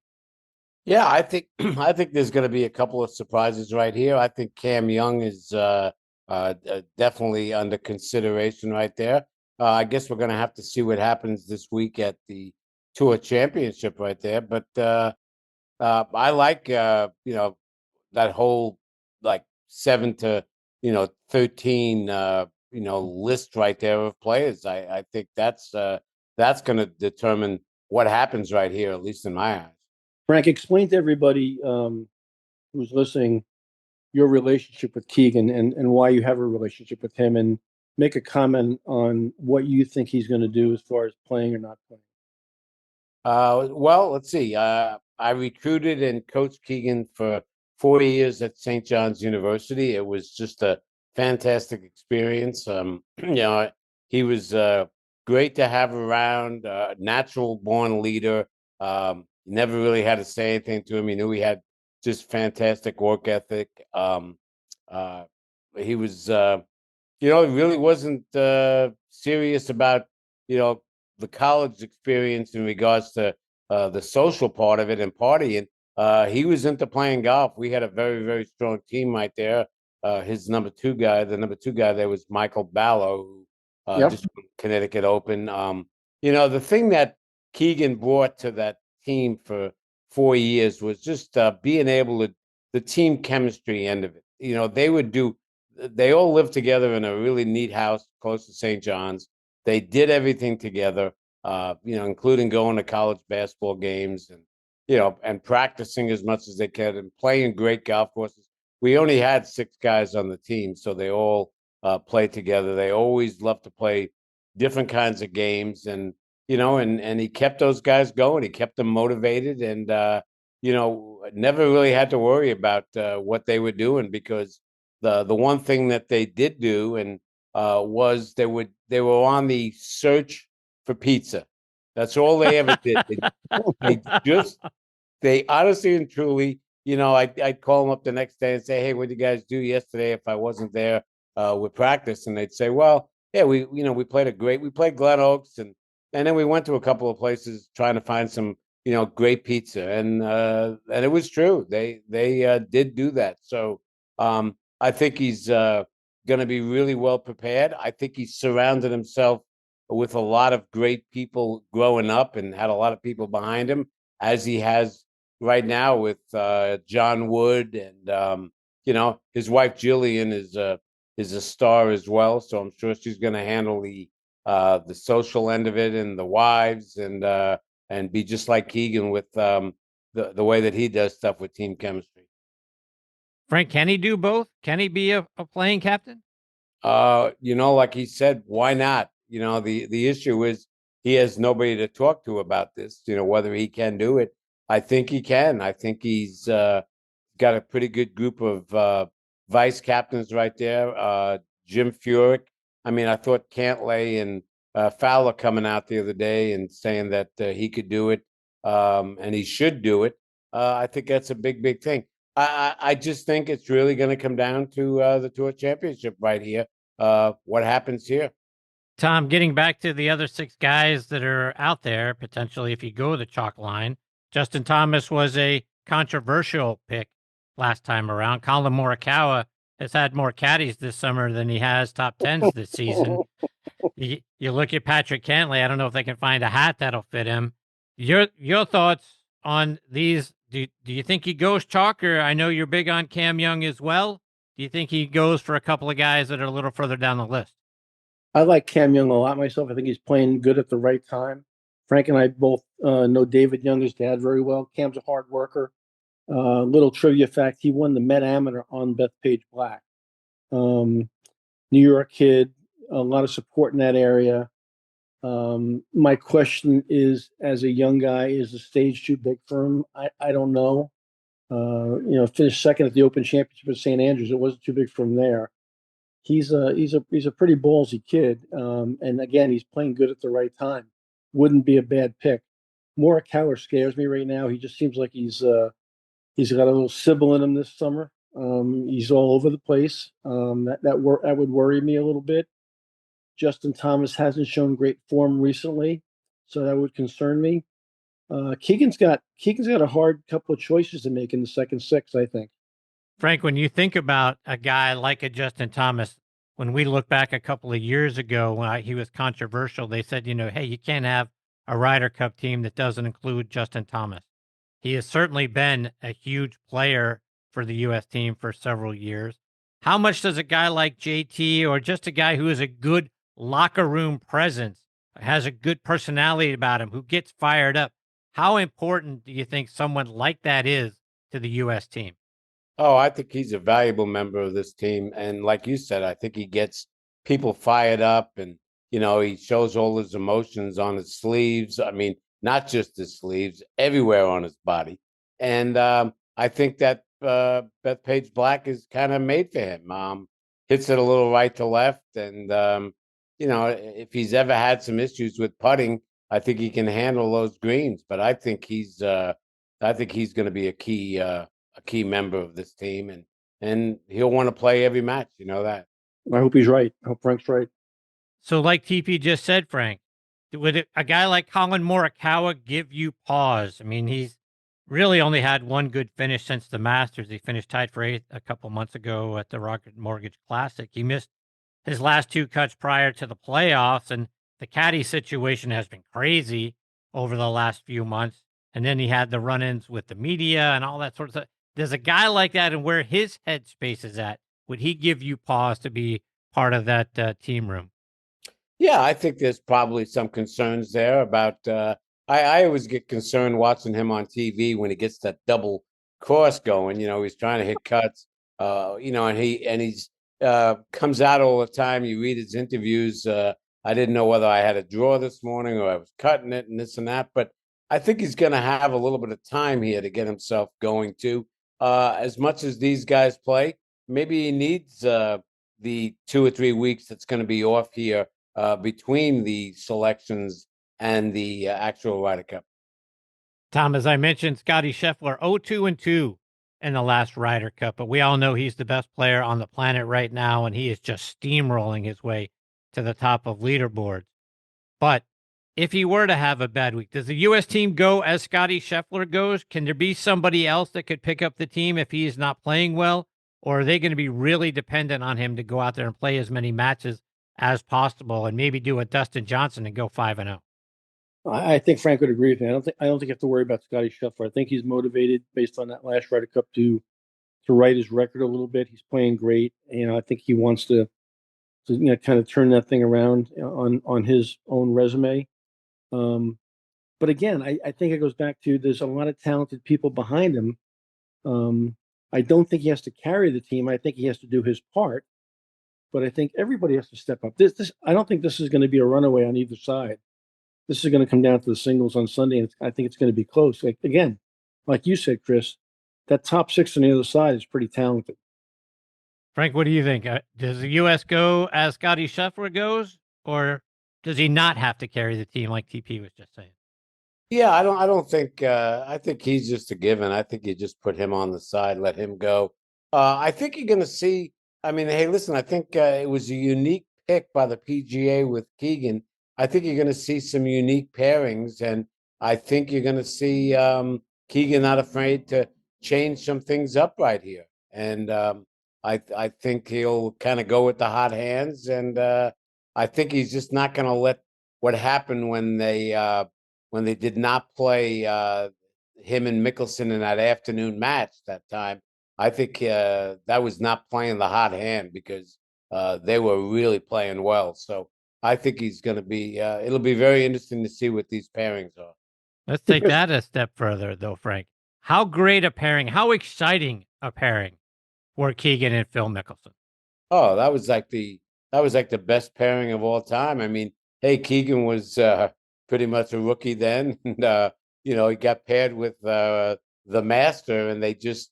Yeah, I think there's going to be a couple of surprises right here. I think Cam Young is definitely under consideration right there. I guess we're going to have to see what happens this week at the Tour Championship right there. But I like that whole 7 to 13 list right there of players. I think that's going to determine what happens right here, at least in my eyes. Frank, explain to everybody who's listening your relationship with Keegan and why you have a relationship with him, and make a comment on what you think he's going to do as far as playing or not playing. Well, let's see. I recruited and coached Keegan for 4 years at St. John's University. It was just a fantastic experience. He was great to have around, natural born leader. Never really had to say anything to him. He knew he had just fantastic work ethic. He was, he really wasn't serious about, the college experience in regards to the social part of it and partying. He was into playing golf. We had a very, very strong team right there. His the number 2 guy there was Michael Ballo, who just won Connecticut Open. The thing that Keegan brought to that team for 4 years was just being able to, the team chemistry end of it. They all lived together in a really neat house close to St. John's. They did everything together, including going to college basketball games and practicing as much as they could and playing great golf courses. We only had 6 guys on the team, so they all played together. They always loved to play different kinds of games, and he kept those guys going. He kept them motivated, and never really had to worry about what they were doing, because the one thing that they did do was they were on the search for pizza. That's all they ever did. They honestly and truly, I'd call them up the next day and say, "Hey, what did you guys do yesterday?" If I wasn't there with practice, and they'd say, "Well, yeah, we played Glen Oaks, and then we went to a couple of places trying to find some, great pizza." And it was true. They did do that. So I think he's going to be really well prepared. I think he's surrounded himself with a lot of great people growing up and had a lot of people behind him, as he has right now with John Wood, and his wife Jillian is a star as well. So I'm sure she's going to handle the social end of it and the wives, and be just like Keegan with the way that he does stuff with team chemistry. Frank, can he do both? Can he be a playing captain? Like he said, why not? The issue is he has nobody to talk to about this, whether he can do it. I think he can. I think he's got a pretty good group of vice captains right there. Jim Furyk. I mean, I thought Cantlay and Fowler coming out the other day and saying that he could do it, and he should do it. I think that's a big, big thing. I just think it's really going to come down to the Tour Championship right here. What happens here? Tom, getting back to the other 6 guys that are out there, potentially if you go the chalk line, Justin Thomas was a controversial pick last time around. Colin Morikawa has had more caddies this summer than he has top 10s this season. You look at Patrick Cantlay, I don't know if they can find a hat that'll fit him. Your thoughts on these? Do you think he goes chalk, or I know you're big on Cam Young as well? Do you think he goes for a couple of guys that are a little further down the list? I like Cam Young a lot myself. I think he's playing good at the right time. Frank and I both know David Young, his dad, very well. Cam's a hard worker. Little trivia fact, he won the Met Amateur on Bethpage Black. New York kid, a lot of support in that area. My question is, as a young guy, is the stage too big for him? I don't know. Finished second at the Open Championship at St. Andrews. It wasn't too big for him there. He's a pretty ballsy kid, and again, he's playing good at the right time. Wouldn't be a bad pick. Morikawa scares me right now. He just seems like he's got a little Sybil in him this summer. He's all over the place. That would worry me a little bit. Justin Thomas hasn't shown great form recently, so that would concern me. Keegan's got a hard couple of choices to make in the second 6, I think. Frank, when you think about a guy like a Justin Thomas, when we look back a couple of years ago when he was controversial, they said, hey, you can't have a Ryder Cup team that doesn't include Justin Thomas. He has certainly been a huge player for the U.S. team for several years. How much does a guy like JT, or just a guy who is a good locker room presence, has a good personality about him, who gets fired up, how important do you think someone like that is to the U.S. team? Oh, I think he's a valuable member of this team. And like you said, I think he gets people fired up, and, he shows all his emotions on his sleeves. I mean, not just his sleeves, everywhere on his body. And I think that Bethpage Black is kind of made for him. Hits it a little right to left. And, if he's ever had some issues with putting, I think he can handle those greens. But I think he's going to be a key member of this team, and he'll want to play every match. You know that. I hope he's right. I hope Frank's right. So like TP just said, Frank, would a guy like Colin Morikawa give you pause? I mean, he's really only had one good finish since the Masters. He finished tied for 8th a couple months ago at the Rocket Mortgage Classic. He missed his last 2 cuts prior to the playoffs, and the caddy situation has been crazy over the last few months. And then he had the run-ins with the media and all that sort of stuff. Does a guy like that, and where his headspace is at, would he give you pause to be part of that team room? Yeah, I think there's probably some concerns there about. I always get concerned watching him on TV when he gets that double cross going. He's trying to hit cuts. And he's comes out all the time. You read his interviews. I didn't know whether I had a draw this morning or I was cutting it and this and that, but I think he's going to have a little bit of time here to get himself going too. As much as these guys play, maybe he needs the 2 or 3 weeks that's going to be off here between the selections and the actual Ryder Cup. Tom, as I mentioned, Scotty Scheffler 0-2 in the last Ryder Cup, but we all know he's the best player on the planet right now, and he is just steamrolling his way to the top of leaderboards. But if he were to have a bad week, does the U.S. team go as Scotty Scheffler goes? Can there be somebody else that could pick up the team if he is not playing well? Or are they going to be really dependent on him to go out there and play as many matches as possible and maybe do a Dustin Johnson and go 5-0? I think Frank would agree with me. I don't think you have to worry about Scotty Scheffler. I think he's motivated based on that last Ryder Cup to right his record a little bit. He's playing great. I think he wants to kind of turn that thing around on his own resume. But again, I think it goes back to there's a lot of talented people behind him. I don't think he has to carry the team. I think he has to do his part. But I think everybody has to step up. I don't think this is going to be a runaway on either side. This is going to come down to the singles on Sunday, and I think it's going to be close. Again, like you said, Chris, that top six on the other side is pretty talented. Frank, what do you think? Does the U.S. go as Scotty Scheffler goes, or does he not have to carry the team like TP was just saying? Yeah, I don't think. I think he's just a given. I think you just put him on the side, let him go. I think you're going to see. I mean, hey, listen. I think it was a unique pick by the PGA with Keegan. I think you're going to see some unique pairings, and I think you're going to see Keegan not afraid to change some things up right here. And I think he'll kind of go with the hot hands, and I think he's just not going to let what happened when they did not play him and Mickelson in that afternoon match that time. I think that was not playing the hot hand because they were really playing well. So I think he's going to be. It'll be very interesting to see what these pairings are. Let's take that a step further, though, Frank. How great a pairing! How exciting a pairing were Keegan and Phil Mickelson. Oh, that was like the best pairing of all time. I mean, hey, Keegan was pretty much a rookie then, and he got paired with the master, and they just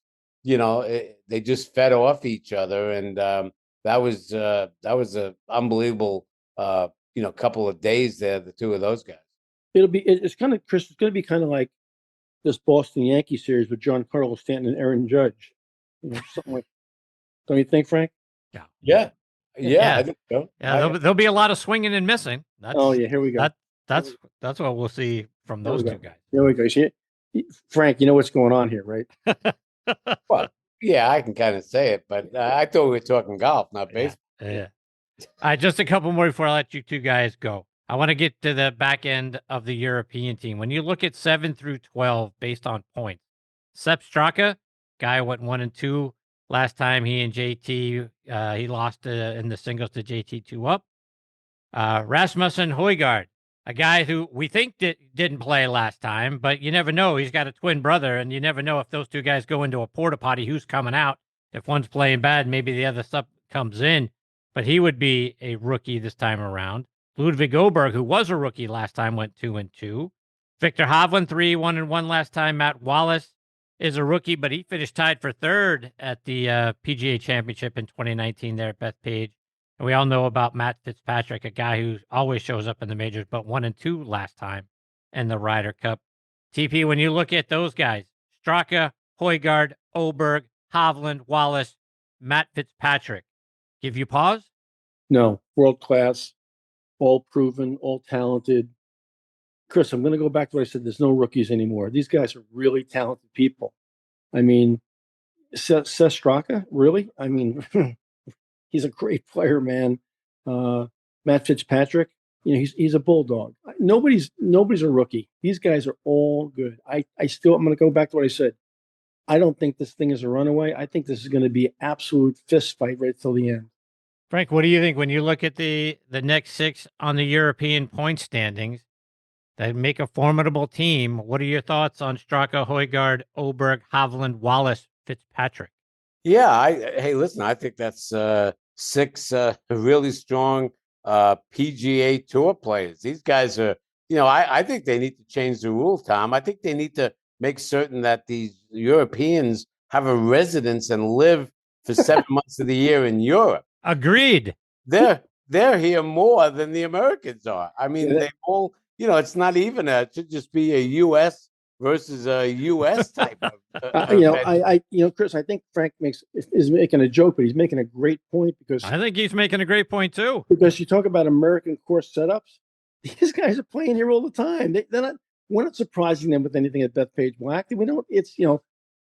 fed off each other, and that was a unbelievable couple of days there, the two of those guys. It's kind of, Chris, it's going to be kind of like this Boston Yankee series with Giancarlo Stanton and Aaron Judge, something like. Don't you think, Frank? Yeah. I think so. Yeah, there'll be a lot of swinging and missing. Here we go. That's what we'll see from those two guys. There we go. See, Frank, you know what's going on here, right? Well, yeah, I can kind of say it, but I thought we were talking golf, not baseball. Yeah. All right, just a couple more before I let you two guys go. I want to get to the back end of the European team. When you look at 7 through 12 based on points, Sepp Straka, guy went 1-2 last time. He and JT, he lost in the singles to JT 2-up. Rasmussen Højgaard, a guy who we think didn't play last time, but you never know. He's got a twin brother, and you never know if those two guys go into a porta potty, who's coming out. If one's playing bad, maybe the other stuff comes in. But he would be a rookie this time around. Ludwig Åberg, who was a rookie last time, went 2-2. Victor Hovland, 1-1 last time. Matt Wallace is a rookie, but he finished tied for third at the PGA Championship in 2019 there at Bethpage. And we all know about Matt Fitzpatrick, a guy who always shows up in the majors, but 1-2 last time in the Ryder Cup. TP, when you look at those guys, Straka, Højgaard, Åberg, Hovland, Wallace, Matt Fitzpatrick, give you pause? No, world class, all proven, all talented. Chris, I'm going to go back to what I said. There's no rookies anymore. These guys are really talented people. I mean, Seth Straka, really? I mean, he's a great player, man. Matt Fitzpatrick, he's a bulldog. Nobody's a rookie. These guys are all good. I'm going to go back to what I said. I don't think this thing is a runaway. I think this is going to be an absolute fist fight right till the end. Frank, what do you think when you look at the next six on the European point standings that make a formidable team? What are your thoughts on Straka, Højgaard, Åberg, Hovland, Wallace, Fitzpatrick? Yeah, hey, listen, I think that's six really strong PGA Tour players. These guys are, I think they need to change the rules, Tom. I think they need to make certain that these Europeans have a residence and live for 7 months of the year in Europe. Agreed. They're here more than the Americans are. I mean, they all, it's not even it should just be a U.S. versus a U.S. type of Chris, I think Frank is making a joke, but he's making a great point because I think he's making a great point too. Because you talk about American course setups, these guys are playing here all the time. We're not surprising them with anything at Bethpage Black. We don't.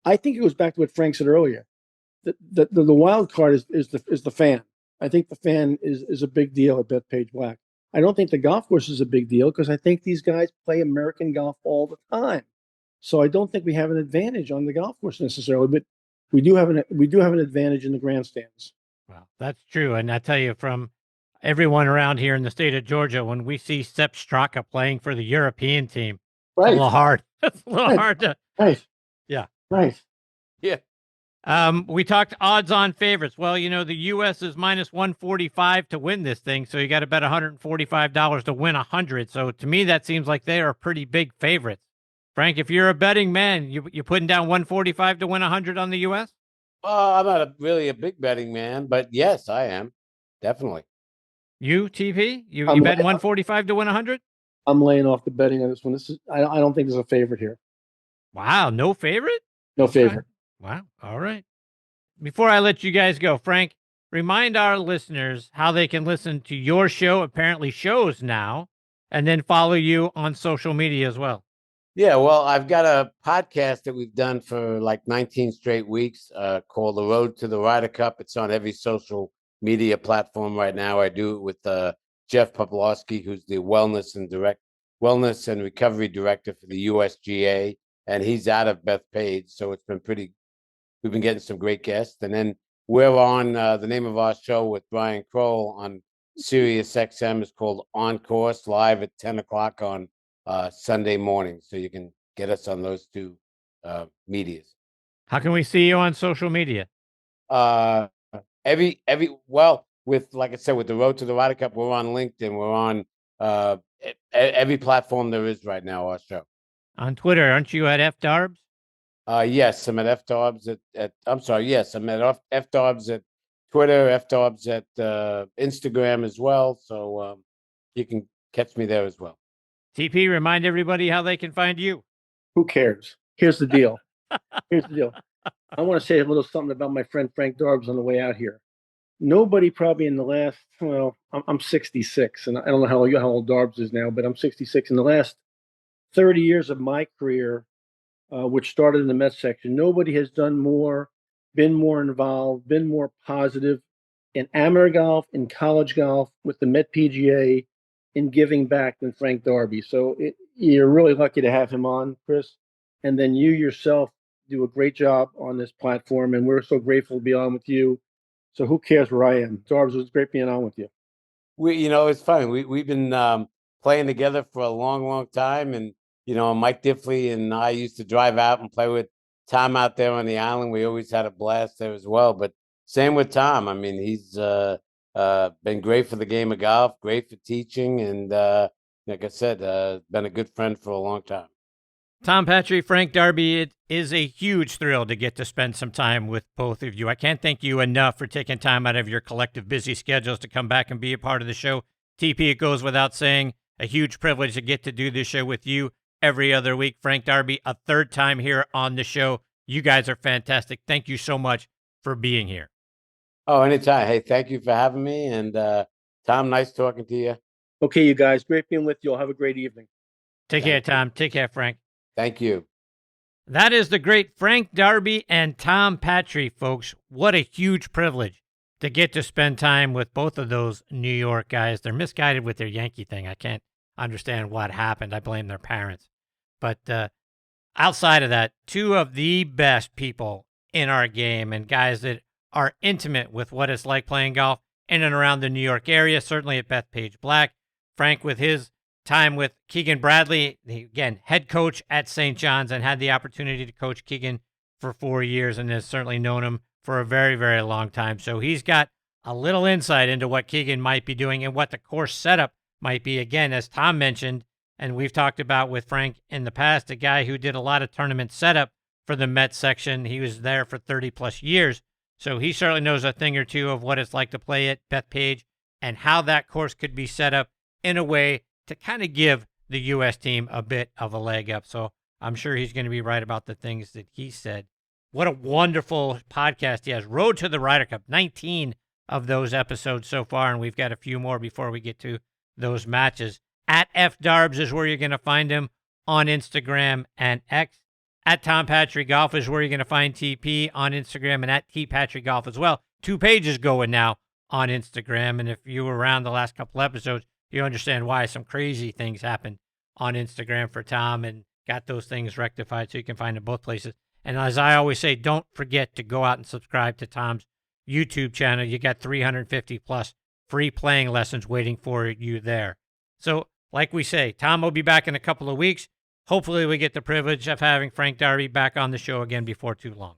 I think it goes back to what Frank said earlier. The wild card is the fan. I think the fan is a big deal at Bethpage Black. I don't think the golf course is a big deal because I think these guys play American golf all the time. So I don't think we have an advantage on the golf course necessarily, but we do have an advantage in the grandstands. Well, that's true, and I tell you, from everyone around here in the state of Georgia, when we see Sepp Straka playing for the European team, Right. it's a little hard. It's a little hard to. Right. Yeah. Right. Yeah. We talked odds-on favorites. Well, the U.S. is minus 145 to win this thing, so you got to bet $145 to win 100. So to me, that seems like they are pretty big favorites. Frank, if you're a betting man, you putting down 145 to win 100 on the U.S.? I'm not really a big betting man, but yes, I am. Definitely. You, TP? You I'm betting 145 to win 100? I'm laying off the betting on this one. I don't think there's a favorite here. Wow, no favorite? No favorite. Wow. All right. Before I let you guys go, Frank, remind our listeners how they can listen to your show, apparently shows now, and then follow you on social media as well. Yeah, well, I've got a podcast that we've done for like 19 straight weeks called The Road to the Ryder Cup. It's on every social media platform right now. I do it with Jeff Poplawski, who's the wellness and recovery director for the USGA, and he's out of Bethpage, so it's been we've been getting some great guests. And then we're on the name of our show with Brian Kroll on Sirius XM is called On Course, live at 10 o'clock on Sunday morning. So you can get us on those two medias. How can we see you on social media? Well, with, like I said, with the Road to the Ryder Cup, we're on LinkedIn. We're on every platform there is right now, our show. On Twitter, aren't you at FDarbs? Yes, I'm at FDarbs yes, I'm at FDarbs at Twitter, FDarbs at Instagram as well. So you can catch me there as well. TP, remind everybody how they can find you. Who cares? Here's the deal. I want to say a little something about my friend Frank Darbs on the way out here. Nobody probably in the last, I'm 66, and I don't know how old Darbs is now, but I'm 66. In the last 30 years of my career, which started in the Met section, nobody has done more, been more involved, been more positive in amateur golf, in college golf, with the Met PGA, in giving back than Frank Darby. So you're really lucky to have him on, Chris. And then you yourself do a great job on this platform, and we're so grateful to be on with you. So who cares where I am? Darbs, it was great being on with you. It's funny. We've been playing together for a long, long time, and Mike Diffley and I used to drive out and play with Tom out there on the island. We always had a blast there as well. But same with Tom. I mean, he's been great for the game of golf, great for teaching, and like I said, been a good friend for a long time. Tom Patri, Frank Darby, it is a huge thrill to get to spend some time with both of you. I can't thank you enough for taking time out of your collective busy schedules to come back and be a part of the show. TP, it goes without saying, a huge privilege to get to do this show with you every other week. Frank Darby, a third time here on the show. You guys are fantastic. Thank you so much for being here. Oh, anytime. Hey, thank you for having me. And Tom, nice talking to you. Okay, you guys, great being with you. Have a great evening. Take care, Tom. Take care, Frank. Thank you. That is the great Frank Darby and Tom Patri, folks. What a huge privilege to get to spend time with both of those New York guys. They're misguided with their Yankee thing. I can't understand what happened. I blame their parents. But outside of that, two of the best people in our game and guys that are intimate with what it's like playing golf in and around the New York area, certainly at Bethpage Black. Frank with his time with Keegan Bradley, again, head coach at St. John's, and had the opportunity to coach Keegan for 4 years and has certainly known him for a very, very long time. So he's got a little insight into what Keegan might be doing and what the course setup might be. Again, as Tom mentioned, and we've talked about with Frank in the past, a guy who did a lot of tournament setup for the Met section. He was there for 30-plus years. So he certainly knows a thing or two of what it's like to play at Bethpage and how that course could be set up in a way to kind of give the U.S. team a bit of a leg up. So I'm sure he's going to be right about the things that he said. What a wonderful podcast he has. Road to the Ryder Cup, 19 of those episodes so far, and we've got a few more before we get to those matches. At FDarbs is where you're going to find him on Instagram and X. At Tom Patri Golf is where you're going to find TP on Instagram, and at TPatri Golf as well. 2 pages going now on Instagram, and if you were around the last couple episodes, you understand why some crazy things happened on Instagram for Tom and got those things rectified, so you can find them both places. And as I always say, don't forget to go out and subscribe to Tom's YouTube channel. You got 350 plus free playing lessons waiting for you there. So, like we say, Tom will be back in a couple of weeks. Hopefully we get the privilege of having Frank Darby back on the show again before too long.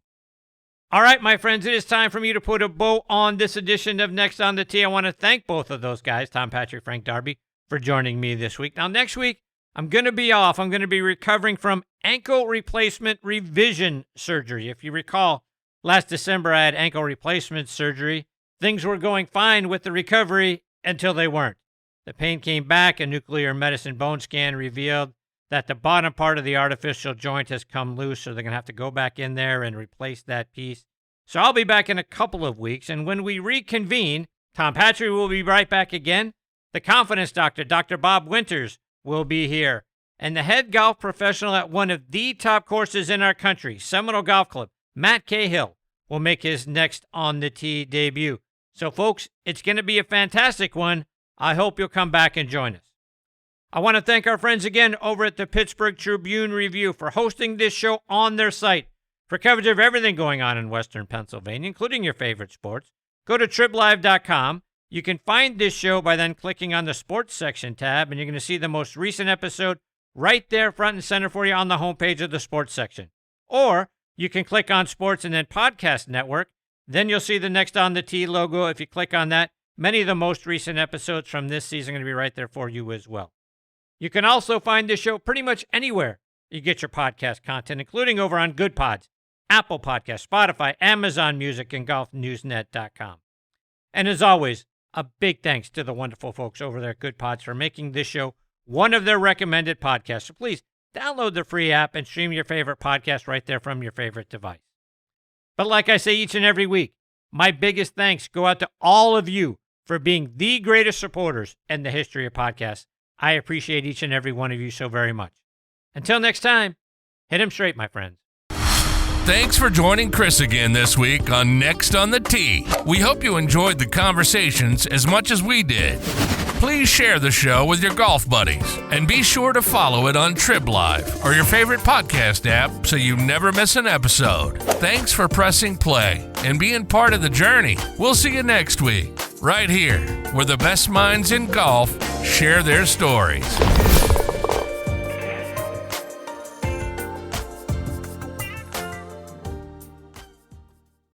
All right, my friends, it is time for me to put a bow on this edition of Next on the Tee. I want to thank both of those guys, Tom Patri, Frank Darby, for joining me this week. Now, next week, I'm going to be off. I'm going to be recovering from ankle replacement revision surgery. If you recall, last December I had ankle replacement surgery. Things were going fine with the recovery until they weren't. The pain came back. A nuclear medicine bone scan revealed that the bottom part of the artificial joint has come loose, so they're going to have to go back in there and replace that piece. So I'll be back in a couple of weeks, and when we reconvene, Tom Patri will be right back again. The confidence doctor, Dr. Bob Winters, will be here. And the head golf professional at one of the top courses in our country, Seminole Golf Club, Matt Cahill, will make his next On the Tee debut. So, folks, it's going to be a fantastic one. I hope you'll come back and join us. I want to thank our friends again over at the Pittsburgh Tribune-Review for hosting this show on their site. For coverage of everything going on in Western Pennsylvania, including your favorite sports, go to triblive.com. You can find this show by then clicking on the Sports Section tab, and you're going to see the most recent episode right there front and center for you on the homepage of the Sports Section. Or you can click on Sports and then Podcast Network. Then you'll see the Next on the Tee logo. If you click on that, many of the most recent episodes from this season are going to be right there for you as well. You can also find this show pretty much anywhere you get your podcast content, including over on Good Pods, Apple Podcasts, Spotify, Amazon Music, and GolfNewsNet.com. And as always, a big thanks to the wonderful folks over there at Good Pods for making this show one of their recommended podcasts. So please download the free app and stream your favorite podcast right there from your favorite device. But like I say each and every week, my biggest thanks go out to all of you for being the greatest supporters in the history of podcasts. I appreciate each and every one of you so very much. Until next time, hit 'em straight, my friends. Thanks for joining Chris again this week on Next on the Tee. We hope you enjoyed the conversations as much as we did. Please share the show with your golf buddies and be sure to follow it on TribLive or your favorite podcast app so you never miss an episode. Thanks for pressing play and being part of the journey. We'll see you next week, right here, where the best minds in golf share their stories.